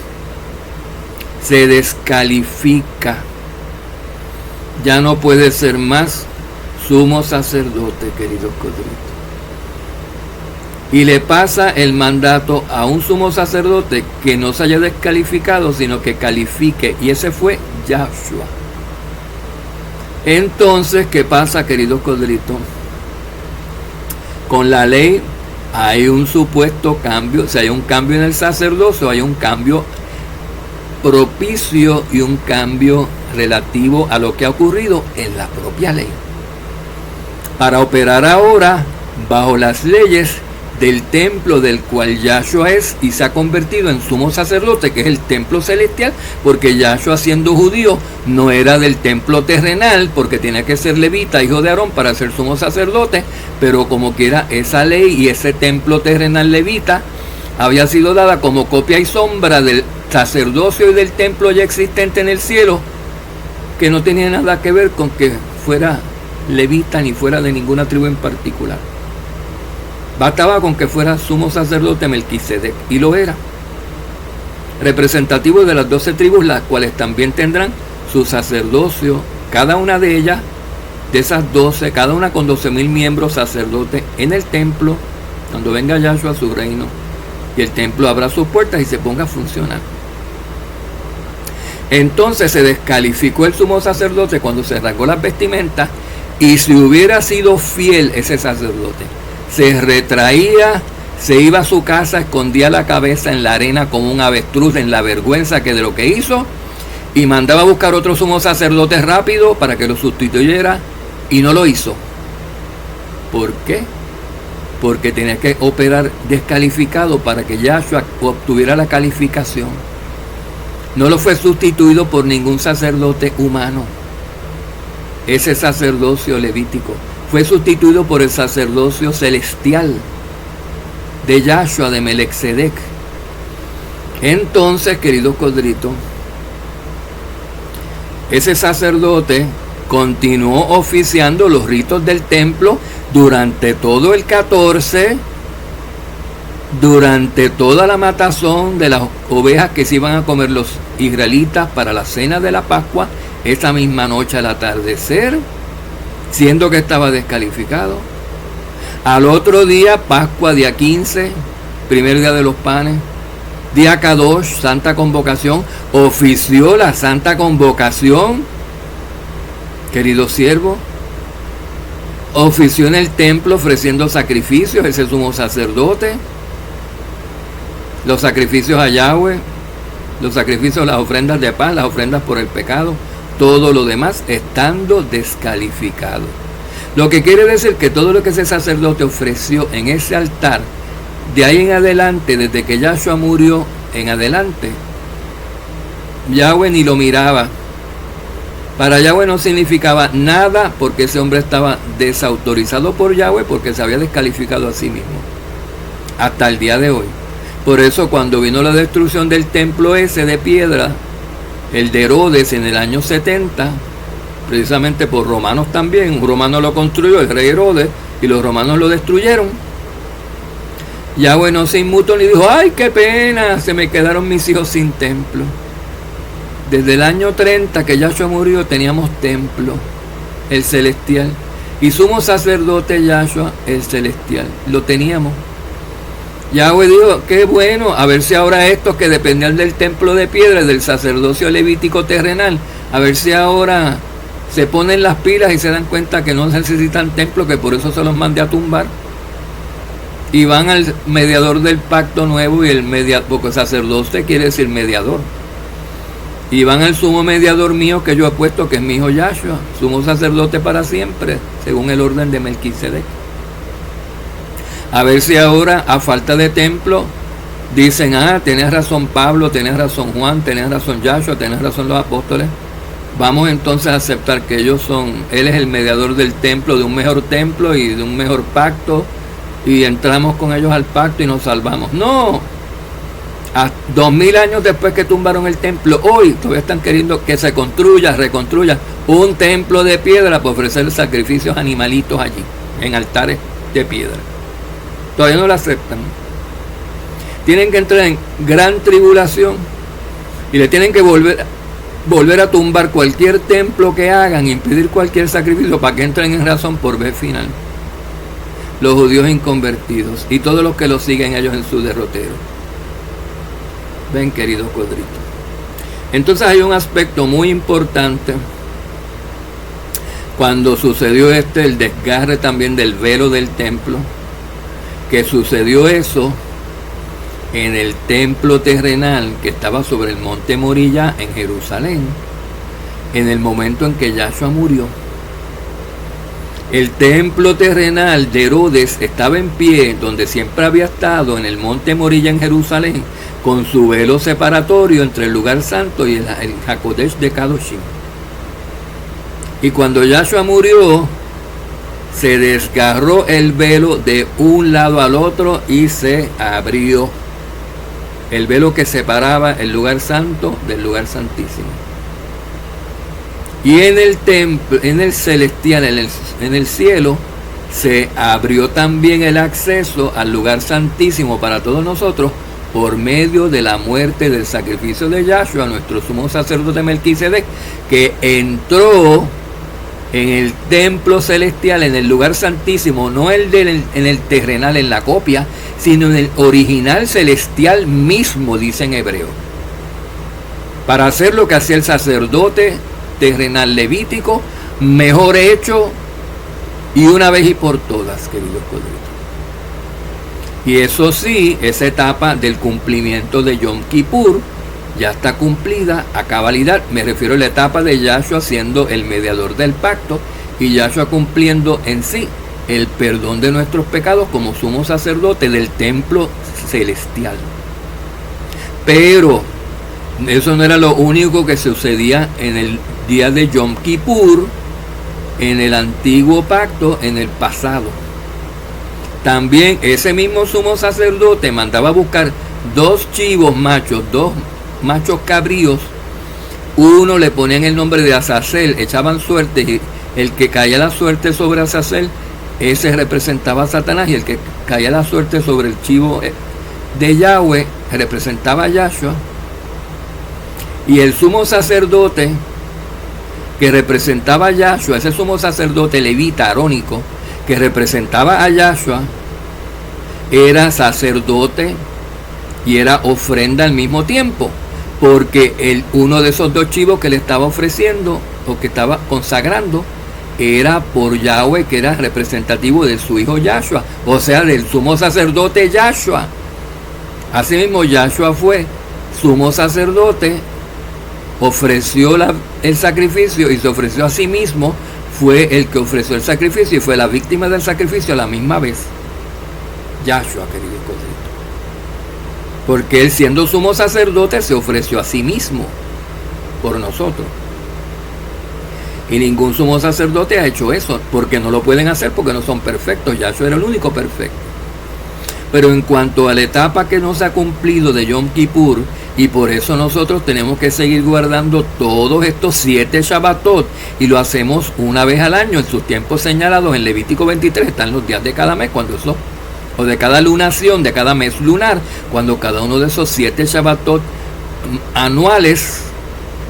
se descalifica. Ya no puede ser más sumo sacerdote, queridos corderitos. Y le pasa el mandato a un sumo sacerdote que no se haya descalificado, sino que califique. Y ese fue Yahshua. Entonces, ¿qué pasa, queridos corderitos? Con la ley hay un supuesto cambio. Si hay un cambio en el sacerdocio, hay un cambio propicio y un cambio relativo a lo que ha ocurrido en la propia ley. Para operar ahora bajo las leyes del templo del cual Yahshua es y se ha convertido en sumo sacerdote, que es el templo celestial, porque Yahshua, siendo judío, no era del templo terrenal, porque tenía que ser levita, hijo de Aarón, para ser sumo sacerdote, pero como quiera, esa ley y ese templo terrenal levita había sido dada como copia y sombra del sacerdocio y del templo ya existente en el cielo, que no tenía nada que ver con que fuera levita ni fuera de ninguna tribu en particular. Bastaba con que fuera sumo sacerdote Melquisedec, y lo era. Representativo de las 12 tribus, las cuales también tendrán su sacerdocio, cada una de ellas, de esas 12, cada una con 12,000 miembros sacerdotes en el templo, cuando venga Yahshua a su reino, y el templo abra sus puertas y se ponga a funcionar. Entonces se descalificó el sumo sacerdote cuando se rasgó las vestimentas, y si hubiera sido fiel ese sacerdote, se retraía, se iba a su casa, escondía la cabeza en la arena como un avestruz en la vergüenza que de lo que hizo, y mandaba a buscar otro sumo sacerdote rápido para que lo sustituyera, y no lo hizo. ¿Por qué? Porque tenía que operar descalificado para que Yahshua obtuviera la calificación. No lo fue sustituido por ningún sacerdote humano. Ese sacerdocio levítico fue sustituido por el sacerdocio celestial de Yahshua, de Melquisedec. Entonces, queridos corderitos, ese sacerdote continuó oficiando los ritos del templo durante todo el 14, durante toda la matazón de las ovejas que se iban a comer los israelitas para la cena de la Pascua, esa misma noche al atardecer, siendo que estaba descalificado. Al otro día, Pascua, día 15, primer día de los panes, día Kadosh, santa convocación, ofició la santa convocación, querido siervo, ofició en el templo ofreciendo sacrificios, ese sumo sacerdote, los sacrificios a Yahweh, los sacrificios, las ofrendas de paz, las ofrendas por el pecado, todo lo demás estando descalificado. Lo que quiere decir que todo lo que ese sacerdote ofreció en ese altar, de ahí en adelante, desde que Yahshua murió en adelante, Yahweh ni lo miraba. Para Yahweh no significaba nada porque ese hombre estaba desautorizado por Yahweh porque se había descalificado a sí mismo. Hasta el día de hoy. Por eso cuando vino la destrucción del templo ese de piedra, el de Herodes en el año 70, precisamente por romanos también, un romano lo construyó, el rey Herodes, y los romanos lo destruyeron. Yahweh no se inmutó ni dijo, ¡ay, qué pena! Se me quedaron mis hijos sin templo. Desde el año 30 que Yahshua murió teníamos templo, el celestial, y sumo sacerdote Yahshua, el celestial, lo teníamos. Yahweh dijo, qué bueno, a ver si ahora estos que dependían del templo de piedra, del sacerdocio levítico terrenal, a ver si ahora se ponen las pilas y se dan cuenta que no necesitan templo, que por eso se los mandé a tumbar. Y van al mediador del pacto nuevo, y el mediador, porque sacerdote quiere decir mediador. Y van al sumo mediador mío que yo he puesto, que es mi hijo Yahshua, sumo sacerdote para siempre, según el orden de Melquisedec. A ver si ahora, a falta de templo, dicen, tenés razón Pablo, tenés razón Juan, tenés razón Yahshua, tenés razón los apóstoles. Vamos entonces a aceptar que él es el mediador del templo, de un mejor templo y de un mejor pacto, y entramos con ellos al pacto y nos salvamos. No, 2000 años después que tumbaron el templo, hoy todavía están queriendo que se reconstruya un templo de piedra para ofrecer sacrificios animalitos allí, en altares de piedra. Todavía no lo aceptan. Tienen que entrar en gran tribulación y le tienen que volver a tumbar cualquier templo que hagan, impedir cualquier sacrificio para que entren en razón por vez final. Los judíos inconvertidos y todos los que los siguen ellos en su derrotero. Ven, queridos cuadritos. Entonces hay un aspecto muy importante cuando sucedió el desgarre también del velo del templo, que sucedió eso en el templo terrenal que estaba sobre el monte Morilla en Jerusalén, en el momento en que Yahshua murió. El templo terrenal de Herodes estaba en pie, donde siempre había estado, en el monte Morilla en Jerusalén, con su velo separatorio entre el lugar santo y el Hakodesh de Kadoshim. Y cuando Yahshua murió, se desgarró el velo de un lado al otro y se abrió el velo que separaba el lugar santo del lugar santísimo. Y en el templo, en el celestial, en el cielo, se abrió también el acceso al lugar santísimo para todos nosotros por medio de la muerte del sacrificio de Yahshua, nuestro sumo sacerdote Melquisedec, que entró en el templo celestial, en el lugar santísimo, no en el terrenal, en la copia, sino en el original celestial mismo, dice en hebreo, para hacer lo que hacía el sacerdote terrenal levítico, mejor hecho y una vez y por todas, queridos cuadritos. Y eso sí, esa etapa del cumplimiento de Yom Kippur ya está cumplida a cabalidad. Me refiero a la etapa de Yahshua siendo el mediador del pacto y Yahshua cumpliendo en sí el perdón de nuestros pecados como sumo sacerdote del templo celestial. Pero eso no era lo único que sucedía en el día de Yom Kippur, en el antiguo pacto, en el pasado. También ese mismo sumo sacerdote mandaba a buscar 2 chivos machos, 2 machos cabríos. Uno le ponían el nombre de Azazel, echaban suerte, y el que caía la suerte sobre Azazel, ese representaba a Satanás, y el que caía la suerte sobre el chivo de Yahweh representaba a Yahshua. Y el sumo sacerdote que representaba a Yahshua, ese sumo sacerdote levita arónico que representaba a Yahshua, era sacerdote y era ofrenda al mismo tiempo, porque uno de esos 2 chivos que le estaba ofreciendo o que estaba consagrando era por Yahweh, que era representativo de su hijo Yahshua, o sea, del sumo sacerdote Yahshua. Asimismo, Yahshua fue sumo sacerdote, ofreció el sacrificio y se ofreció a sí mismo, fue el que ofreció el sacrificio y fue la víctima del sacrificio a la misma vez. Yahshua, querido cosito. porque él, siendo sumo sacerdote, se ofreció a sí mismo por nosotros. Y ningún sumo sacerdote ha hecho eso, porque no lo pueden hacer, porque no son perfectos. Yahshua era el único perfecto. Pero en cuanto a la etapa que no se ha cumplido de Yom Kippur, y por eso nosotros tenemos que seguir guardando todos estos 7 Shabbatot, y lo hacemos una vez al año en sus tiempos señalados. En Levítico 23 están los días de cada mes, cuando eso, o de cada lunación, de cada mes lunar, cuando cada uno de esos 7 Shabbatot anuales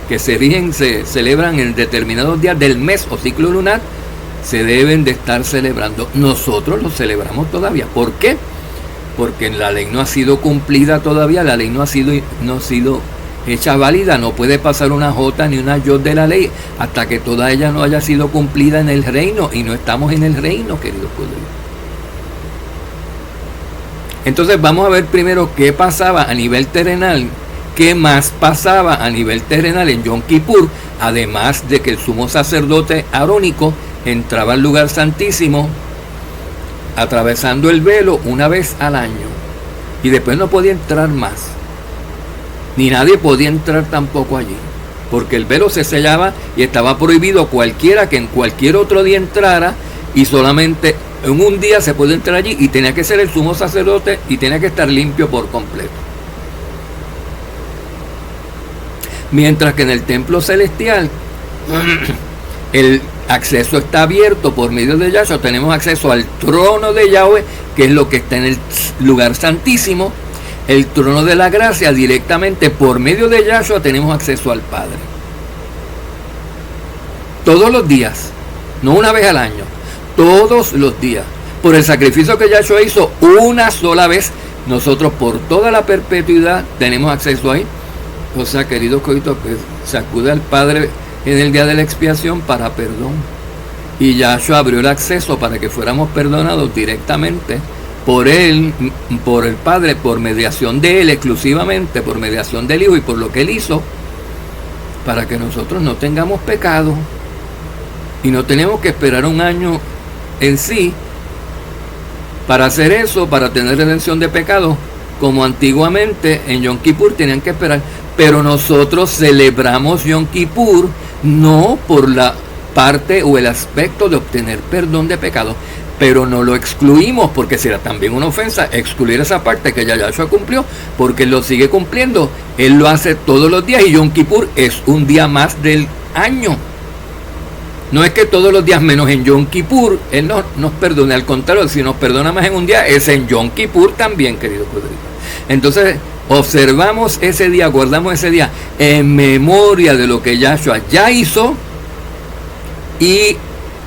que se celebran en determinados días del mes o ciclo lunar, se deben de estar celebrando. Nosotros los celebramos todavía. ¿Por qué? Porque la ley no ha sido cumplida todavía, la ley no ha sido hecha válida. No puede pasar una jota ni una yod de la ley hasta que toda ella no haya sido cumplida en el reino, y no estamos en el reino, queridos judíos. Entonces vamos a ver primero qué pasaba a nivel terrenal, qué más pasaba a nivel terrenal en Yom Kippur, además de que el sumo sacerdote arónico entraba al lugar santísimo atravesando el velo una vez al año, y después no podía entrar más, ni nadie podía entrar tampoco allí, porque el velo se sellaba y estaba prohibido cualquiera que en cualquier otro día entrara, y solamente en un día se puede entrar allí, y tenía que ser el sumo sacerdote y tenía que estar limpio por completo. Mientras que en el templo celestial el acceso está abierto por medio de Yahshua. Tenemos acceso al trono de Yahweh, que es lo que está en el lugar santísimo. El trono de la gracia, directamente por medio de Yahshua tenemos acceso al Padre. Todos los días, no una vez al año, todos los días. Por el sacrificio que Yahshua hizo una sola vez, nosotros por toda la perpetuidad tenemos acceso ahí. O sea, queridos coitos, que se acude al Padre en el día de la expiación para perdón. Y Yahshua abrió el acceso para que fuéramos perdonados directamente por Él, por el Padre, por mediación de Él exclusivamente, por mediación del Hijo y por lo que Él hizo, para que nosotros no tengamos pecado. Y no tenemos que esperar un año en sí para hacer eso, para tener redención de pecados, como antiguamente en Yom Kippur tenían que esperar. Pero nosotros celebramos Yom Kippur no por la parte o el aspecto de obtener perdón de pecado, pero no lo excluimos, porque será también una ofensa excluir esa parte que ya Yahshua cumplió, porque Él lo sigue cumpliendo. Él lo hace todos los días, y Yom Kippur es un día más del año. No es que todos los días menos en Yom Kippur Él nos perdone, al contrario, si nos perdona más en un día, es en Yom Kippur también, querido Rodrigo. Entonces, observamos ese día, guardamos ese día en memoria de lo que Yahshua ya hizo, y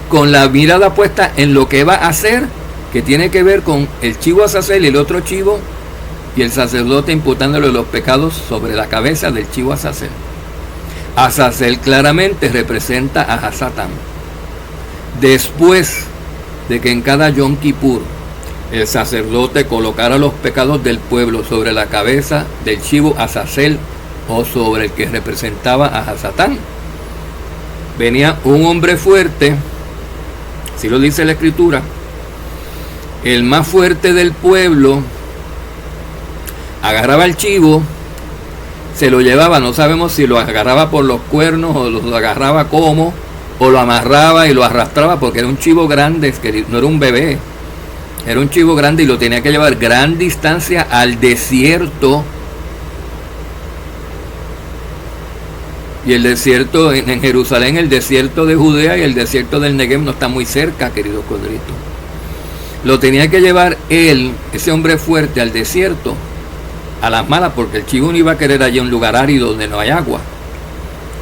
con la mirada puesta en lo que va a hacer, que tiene que ver con el chivo Azazel y el otro chivo, y el sacerdote imputándole los pecados sobre la cabeza del chivo Azazel. Azazel claramente representa a Hasatán. Después de que en cada Yom Kippur el sacerdote colocara los pecados del pueblo sobre la cabeza del chivo Azazel, o sobre el que representaba a Hasatán, venía un hombre fuerte, así lo dice la Escritura, el más fuerte del pueblo, agarraba el chivo, se lo llevaba, no sabemos si lo agarraba por los cuernos o lo agarraba como, o lo amarraba y lo arrastraba, porque era un chivo grande, no era un bebé, era un chivo grande, y lo tenía que llevar gran distancia al desierto. Y el desierto en Jerusalén, el desierto de Judea y el desierto del Negev no está muy cerca, querido Codrito. Lo tenía que llevar él, ese hombre fuerte, al desierto, a las malas, porque el chivo no iba a querer allí un lugar árido donde no hay agua.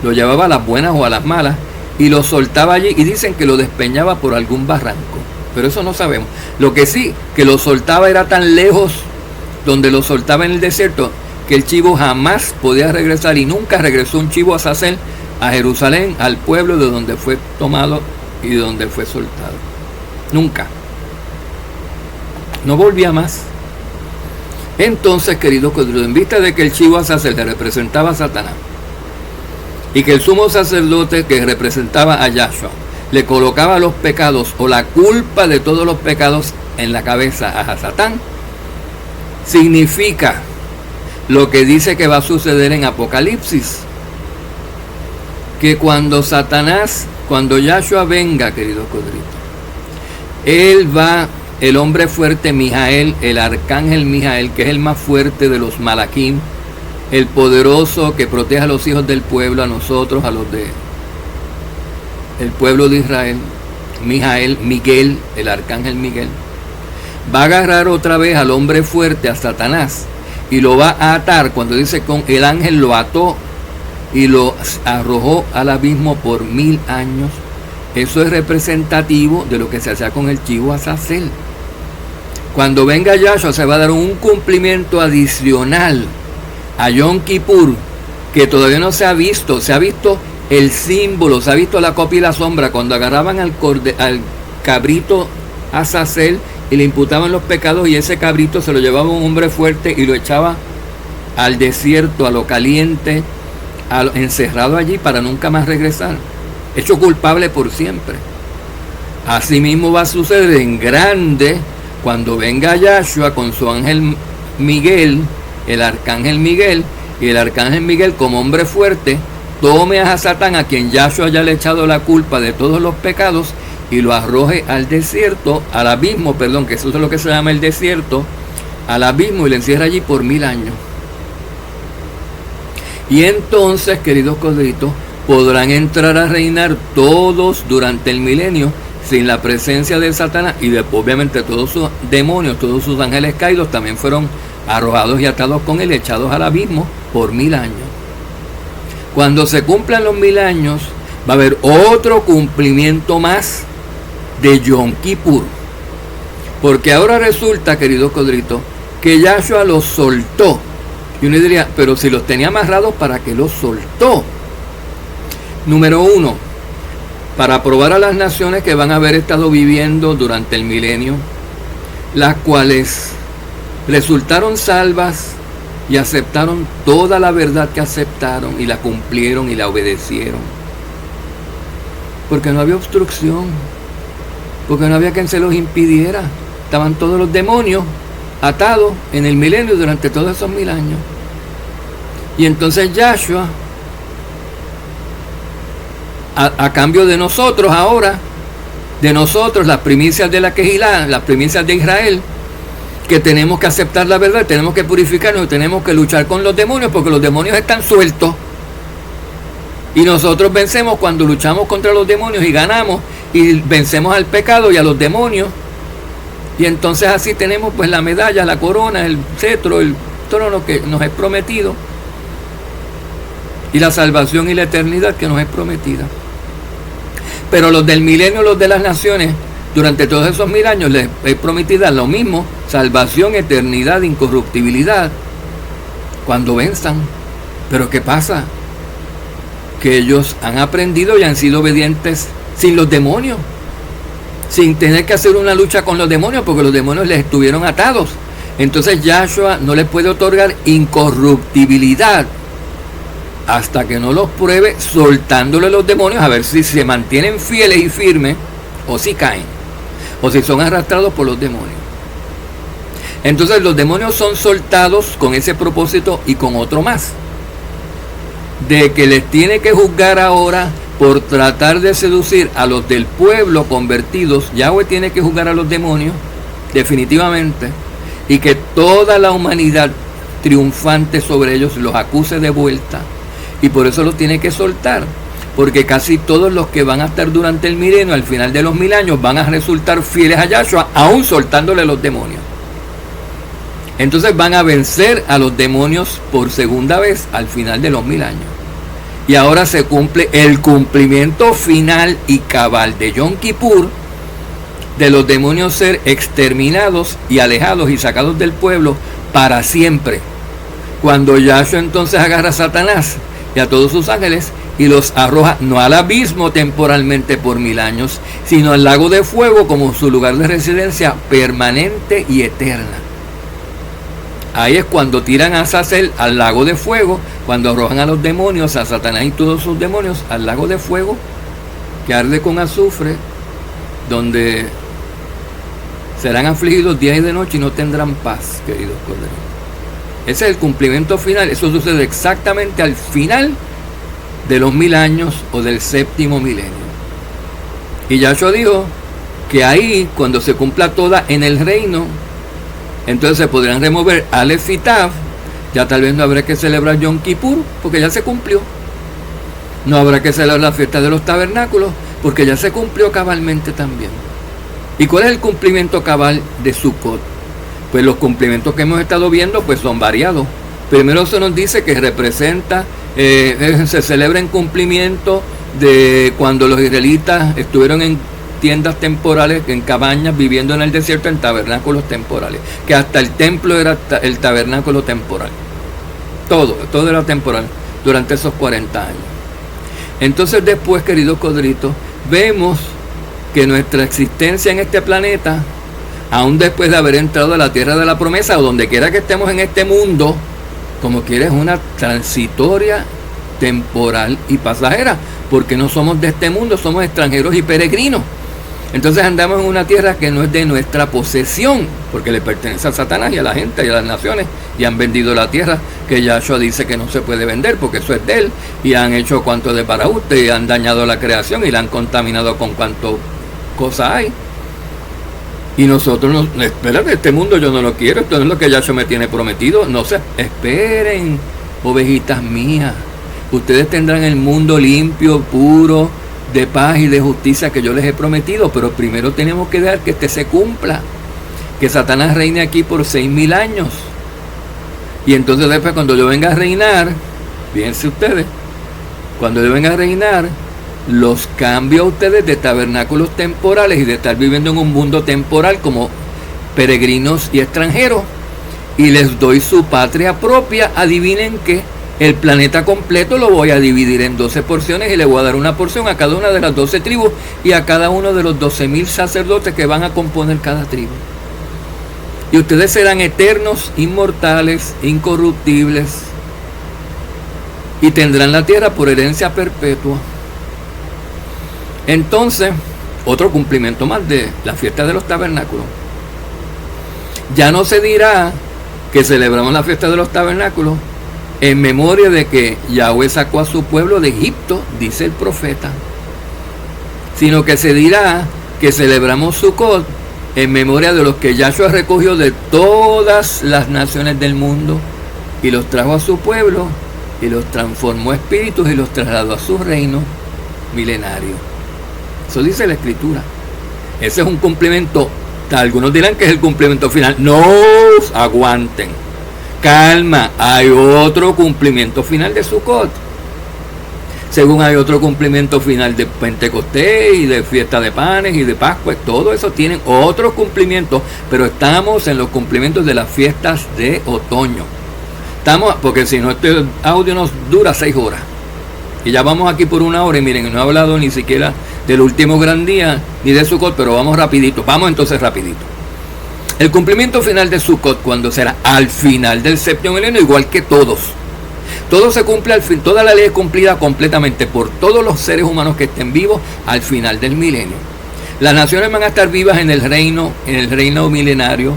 Lo llevaba a las buenas o a las malas y lo soltaba allí, y dicen que lo despeñaba por algún barranco, pero eso no sabemos. Lo que sí, que lo soltaba era tan lejos donde lo soltaba en el desierto, que el chivo jamás podía regresar, y nunca regresó un chivo Azazel a Jerusalén, al pueblo de donde fue tomado y de donde fue soltado. Nunca. No volvía más. Entonces, queridos, en vista de que el chivo Azazel le representaba a Satanás, y que el sumo sacerdote que representaba a Yahshua le colocaba los pecados o la culpa de todos los pecados en la cabeza a Hasatán, significa lo que dice que va a suceder en Apocalipsis. Que cuando Yahshua venga, querido Codrito, el hombre fuerte Mijael, el arcángel Mijael, que es el más fuerte de los Malaquim, el poderoso que protege a los hijos del pueblo, a nosotros, a los el pueblo de Israel, Miguel, el arcángel Miguel, va a agarrar otra vez al hombre fuerte, a Satanás, y lo va a atar. Cuando dice con el ángel lo ató y lo arrojó al abismo por 1000 años, eso es representativo de lo que se hacía con el chivo Azazel. Cuando venga Yahshua se va a dar un cumplimiento adicional a Yom Kippur que todavía no se ha visto el símbolo, se ha visto la copia y la sombra, cuando agarraban al cabrito Azazel y le imputaban los pecados, y ese cabrito se lo llevaba un hombre fuerte y lo echaba al desierto, a lo caliente, encerrado allí para nunca más regresar, hecho culpable por siempre. Asimismo va a suceder en grande cuando venga Yahshua con su ángel Miguel, el arcángel Miguel, y el arcángel Miguel como hombre fuerte tome a Satán, a quien Yahshua ya le ha echado la culpa de todos los pecados, y lo arroje al desierto, al abismo, perdón, que eso es lo que se llama el desierto, al abismo, y le encierra allí por 1000 años. Y entonces, queridos codritos, podrán entrar a reinar todos durante el milenio sin la presencia de Satanás, y obviamente todos sus demonios, todos sus ángeles caídos también fueron arrojados y atados con él, echados al abismo por 1000 años. Cuando se cumplan los 1000 años, va a haber otro cumplimiento más de Yom Kippur. Porque ahora resulta, queridos codritos, que Yahshua los soltó. Y uno diría, pero si los tenía amarrados, ¿para qué los soltó? Número 1, para probar a las naciones que van a haber estado viviendo durante el milenio, las cuales resultaron salvas y aceptaron toda la verdad que aceptaron, y la cumplieron y la obedecieron. Porque no había obstrucción, porque no había quien se los impidiera. Estaban todos los demonios atados en el milenio durante todos esos 1000 años. Y entonces Yahshua, a cambio de nosotros ahora, de nosotros, las primicias de la Kehilá, las primicias de Israel, que tenemos que aceptar la verdad, tenemos que purificarnos, tenemos que luchar con los demonios, porque los demonios están sueltos. Y nosotros vencemos cuando luchamos contra los demonios y ganamos, y vencemos al pecado y a los demonios. Y entonces así tenemos pues la medalla, la corona, el cetro, el trono que nos es prometido, y la salvación y la eternidad que nos es prometida. Pero los del milenio, los de las naciones, durante todos esos 1000 años les es prometida lo mismo: salvación, eternidad, incorruptibilidad, cuando venzan. Pero ¿qué pasa? Que ellos han aprendido y han sido obedientes sin los demonios, sin tener que hacer una lucha con los demonios, porque los demonios les estuvieron atados. Entonces Yahshua no les puede otorgar incorruptibilidad hasta que no los pruebe soltándole los demonios, a ver si se mantienen fieles y firmes, o si caen, o si son arrastrados por los demonios. Entonces los demonios son soltados con ese propósito y con otro más, de que les tiene que juzgar ahora por tratar de seducir a los del pueblo convertidos. Yahweh tiene que juzgar a los demonios definitivamente, y que toda la humanidad triunfante sobre ellos los acuse de vuelta, y por eso los tiene que soltar, porque casi todos los que van a estar durante el milenio, al final de los 1000 años, van a resultar fieles a Yahshua, aún soltándole los demonios. Entonces van a vencer a los demonios por segunda vez al final de los 1000 años. Y ahora se cumple el cumplimiento final y cabal de Yom Kippur, de los demonios ser exterminados y alejados y sacados del pueblo para siempre. Cuando Yahshua entonces agarra a Satanás y a todos sus ángeles y los arroja no al abismo temporalmente por 1000 años, sino al lago de fuego como su lugar de residencia permanente y eterna. Ahí es cuando tiran a Azazel al lago de fuego, cuando arrojan a los demonios, a Satanás y todos sus demonios, al lago de fuego que arde con azufre, donde serán afligidos día y de noche y no tendrán paz, queridos corderitos. Ese es el cumplimiento final. Eso sucede exactamente al final de los 1000 años o del séptimo milenio. Y Yahshua dijo que ahí, cuando se cumpla toda en el reino, entonces se podrán remover Aleph y Tav. Ya tal vez no habrá que celebrar Yom Kippur, porque ya se cumplió. No habrá que celebrar la fiesta de los tabernáculos, porque ya se cumplió cabalmente también. ¿Y cuál es el cumplimiento cabal de Sukkot? Pues los cumplimientos que hemos estado viendo pues son variados. Primero se nos dice que representa, se celebra en cumplimiento de cuando los israelitas estuvieron en tiendas temporales, en cabañas, viviendo en el desierto, en tabernáculos temporales, que hasta el templo era el tabernáculo temporal. Todo era temporal durante esos 40 años. Entonces después, queridos codritos, vemos que nuestra existencia en este planeta, aún después de haber entrado a la tierra de la promesa, o donde quiera que estemos en este mundo, como quiera, es una transitoria, temporal y pasajera, porque no somos de este mundo, somos extranjeros y peregrinos. Entonces andamos en una tierra que no es de nuestra posesión, porque le pertenece a Satanás y a la gente y a las naciones, y han vendido la tierra, que Yahshua dice que no se puede vender porque eso es de él, y han hecho cuanto de para usted, y han dañado la creación y la han contaminado con cuanto cosa hay. Y nosotros, espérate, este mundo yo no lo quiero, esto no es lo que Yahshua me tiene prometido. No sé, esperen, ovejitas mías, ustedes tendrán el mundo limpio, puro, de paz y de justicia que yo les he prometido, pero primero tenemos que dejar que este se cumpla, que Satanás reine aquí por 6000 años, y entonces después cuando yo venga a reinar, fíjense ustedes, cuando yo venga a reinar, los cambio a ustedes de tabernáculos temporales y de estar viviendo en un mundo temporal como peregrinos y extranjeros, y les doy su patria propia. Adivinen qué, el planeta completo lo voy a dividir en 12 porciones y le voy a dar una porción a cada una de las 12 tribus y a cada uno de los 12,000 sacerdotes que van a componer cada tribu. Y ustedes serán eternos, inmortales, incorruptibles, y tendrán la tierra por herencia perpetua. Entonces, otro cumplimiento más de la fiesta de los tabernáculos. Ya no se dirá que celebramos la fiesta de los tabernáculos en memoria de que Yahweh sacó a su pueblo de Egipto, dice el profeta, sino que se dirá que celebramos Sukkot en memoria de los que Yahshua recogió de todas las naciones del mundo y los trajo a su pueblo y los transformó espíritus y los trasladó a su reino milenario. Eso dice la Escritura. Ese es un cumplimiento. Algunos dirán que es el cumplimiento final. No, aguanten. Calma, hay otro cumplimiento final de Sukkot. Según hay otro cumplimiento final de Pentecostés y de fiesta de panes y de Pascua. Todo eso tienen otros cumplimientos, pero estamos en los cumplimientos de las fiestas de otoño. Estamos, porque si no, este audio nos dura 6 horas. Y ya vamos aquí por 1 hora y miren, no he hablado ni siquiera del último gran día ni de Sukkot, pero vamos rapidito. Vamos entonces rapidito. El cumplimiento final de Sukkot, cuando será al final del séptimo milenio, igual que todos. Todo se cumple al fin, toda la ley es cumplida completamente por todos los seres humanos que estén vivos al final del milenio. Las naciones van a estar vivas en el reino milenario,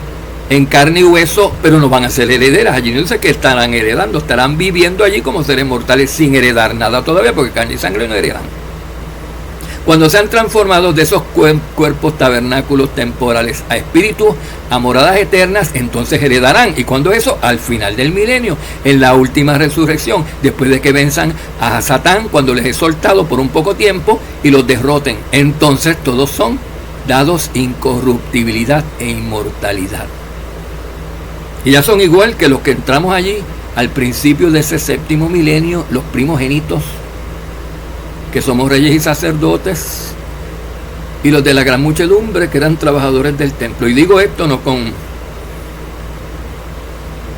en carne y hueso, pero no van a ser herederas. Allí no sé qué estarán heredando, estarán viviendo allí como seres mortales sin heredar nada todavía, porque carne y sangre no heredan. Cuando sean transformados de esos cuerpos tabernáculos temporales a espíritus, a moradas eternas, entonces heredarán. ¿Y cuándo eso? Al final del milenio, en la última resurrección, después de que venzan a Satán, cuando les he soltado por un poco tiempo y los derroten. Entonces todos son dados incorruptibilidad e inmortalidad. Y ya son igual que los que entramos allí al principio de ese séptimo milenio, los primogénitos, que somos reyes y sacerdotes, y los de la gran muchedumbre, que eran trabajadores del templo. Y digo esto no con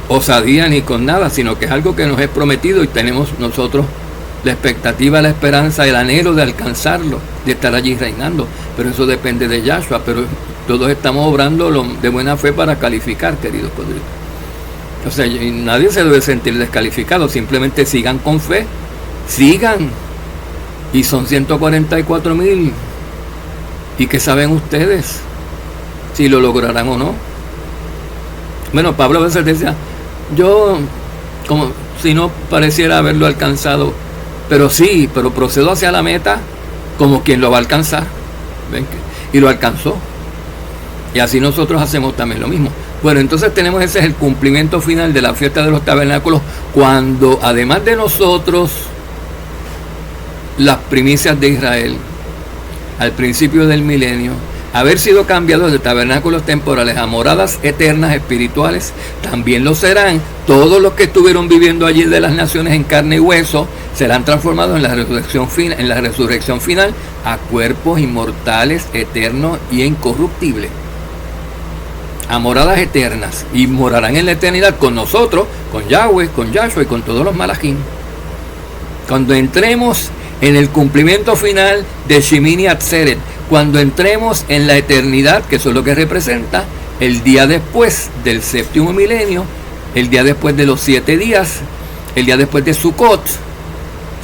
osadía ni con nada, sino que es algo que nos es prometido y tenemos nosotros la expectativa, la esperanza, el anhelo de alcanzarlo, de estar allí reinando. Pero eso depende de Yahshua, pero todos estamos obrando de buena fe para calificar, queridos codritos. O sea, nadie se debe sentir descalificado, simplemente sigan con fe, sigan. Y son 144,000. ¿Y qué saben ustedes? Si lo lograrán o no. Bueno, Pablo a veces decía, yo, como si no pareciera haberlo alcanzado, pero sí, pero procedo hacia la meta como quien lo va a alcanzar. ¿Ven? Y lo alcanzó. Y así nosotros hacemos también lo mismo. Bueno, entonces tenemos ese es el cumplimiento final de la fiesta de los tabernáculos, cuando además de nosotros, las primicias de Israel, al principio del milenio, haber sido cambiados de tabernáculos temporales a moradas eternas espirituales, también lo serán todos los que estuvieron viviendo allí de las naciones en carne y hueso, serán transformados en la resurrección final a cuerpos inmortales, eternos y incorruptibles, a moradas eternas, y morarán en la eternidad con nosotros, con Yahweh, con Yahshua y con todos los malachim. Cuando entremos en el cumplimiento final de Shemini Atzeret, cuando entremos en la eternidad, que eso es lo que representa el día después del séptimo milenio, el día después de los 7 días, el día después de Sukkot,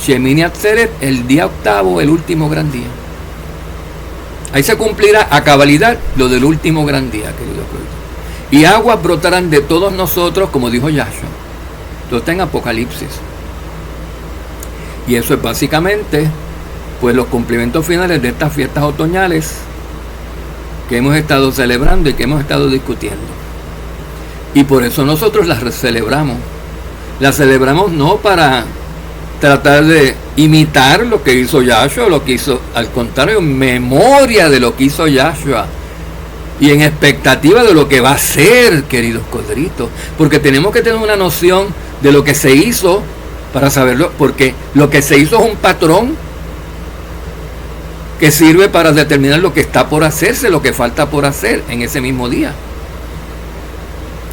Shemini Atzeret, el día octavo, el último gran día. Ahí se cumplirá a cabalidad lo del último gran día, querido pueblo. Y aguas brotarán de todos nosotros, como dijo Yahshua. Esto está en Apocalipsis. Y eso es básicamente pues los cumplimientos finales de estas fiestas otoñales que hemos estado celebrando y que hemos estado discutiendo. Y por eso nosotros las celebramos. Las celebramos no para tratar de imitar lo que hizo Yahshua, lo que hizo, al contrario, en memoria de lo que hizo Yahshua y en expectativa de lo que va a ser, queridos corderitos, porque tenemos que tener una noción de lo que se hizo para saberlo, porque lo que se hizo es un patrón que sirve para determinar lo que está por hacerse, lo que falta por hacer en ese mismo día.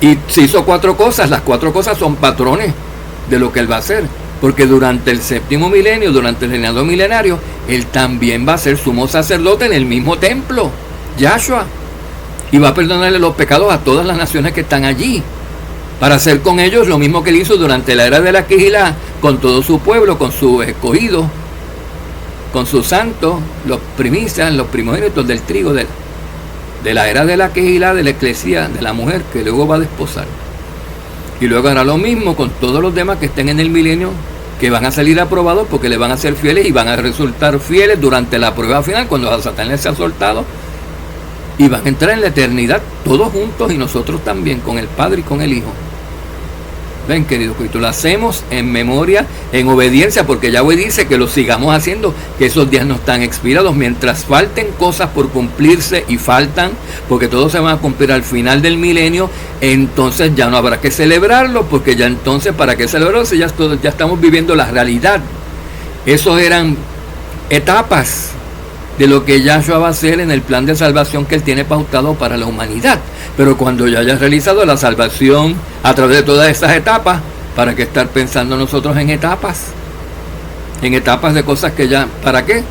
Y se hizo 4 cosas, las 4 cosas son patrones de lo que él va a hacer, porque durante el séptimo milenio, durante el reinado milenario, él también va a ser sumo sacerdote en el mismo templo, Yahshua, y va a perdonarle los pecados a todas las naciones que están allí, para hacer con ellos lo mismo que él hizo durante la era de la Quejilá, con todo su pueblo, con sus escogidos, con sus santos, los primicias, los primogénitos del trigo de la era de la Quejilá, de la eclesía, de la mujer que luego va a desposar. Y luego hará lo mismo con todos los demás que estén en el milenio, que van a salir aprobados porque le van a ser fieles y van a resultar fieles durante la prueba final, cuando a Satán les sea soltado, y van a entrar en la eternidad todos juntos, y nosotros también, con el Padre y con el Hijo. Ven, querido Cristo, lo hacemos en memoria, en obediencia, porque Yahweh dice que lo sigamos haciendo, que esos días no están expirados, mientras falten cosas por cumplirse, y faltan, porque todos se van a cumplir al final del milenio. Entonces ya no habrá que celebrarlo, porque ya entonces, ¿para qué celebrarlo si ya estamos viviendo la realidad? Esos eran etapas de lo que Yahshua va a hacer en el plan de salvación que él tiene pautado para la humanidad. Pero cuando ya haya realizado la salvación a través de todas estas etapas, ¿para qué estar pensando nosotros en etapas? En etapas de cosas que ya, ¿para qué?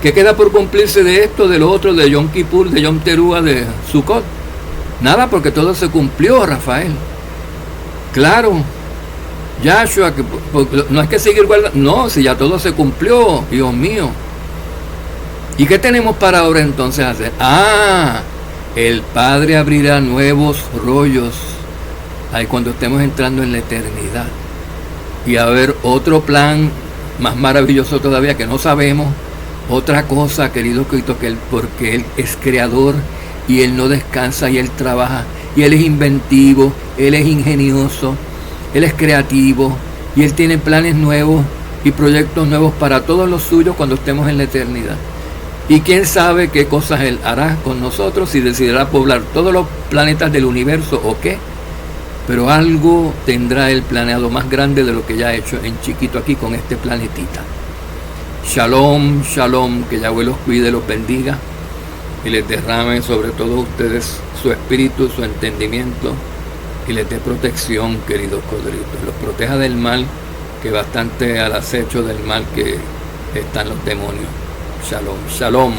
¿Qué queda por cumplirse de esto, de lo otro, de Yom Kippur, de Yom Teruah, de Sukkot? Nada, porque todo se cumplió, Rafael. Claro, Yahshua, que no hay que seguir guardando, no, si ya todo se cumplió, Dios mío. ¿Y qué tenemos para ahora entonces hacer? El Padre abrirá nuevos rollos ahí cuando estemos entrando en la eternidad. Y a ver otro plan más maravilloso todavía que no sabemos. Otra cosa, querido Cristo, que él, porque Él es creador y Él no descansa y Él trabaja. Y Él es inventivo, Él es ingenioso, Él es creativo y Él tiene planes nuevos y proyectos nuevos para todos los suyos cuando estemos en la eternidad. Y quién sabe qué cosas Él hará con nosotros, si decidirá poblar todos los planetas del universo o qué. Pero algo tendrá Él planeado más grande de lo que ya ha hecho en chiquito aquí con este planetita. Shalom, shalom, que Yahweh los cuide, los bendiga y les derrame sobre todos ustedes su espíritu, su entendimiento y les dé protección, queridos corderitos. Los proteja del mal, que bastante al acecho del mal que están los demonios. Shalom, shalom.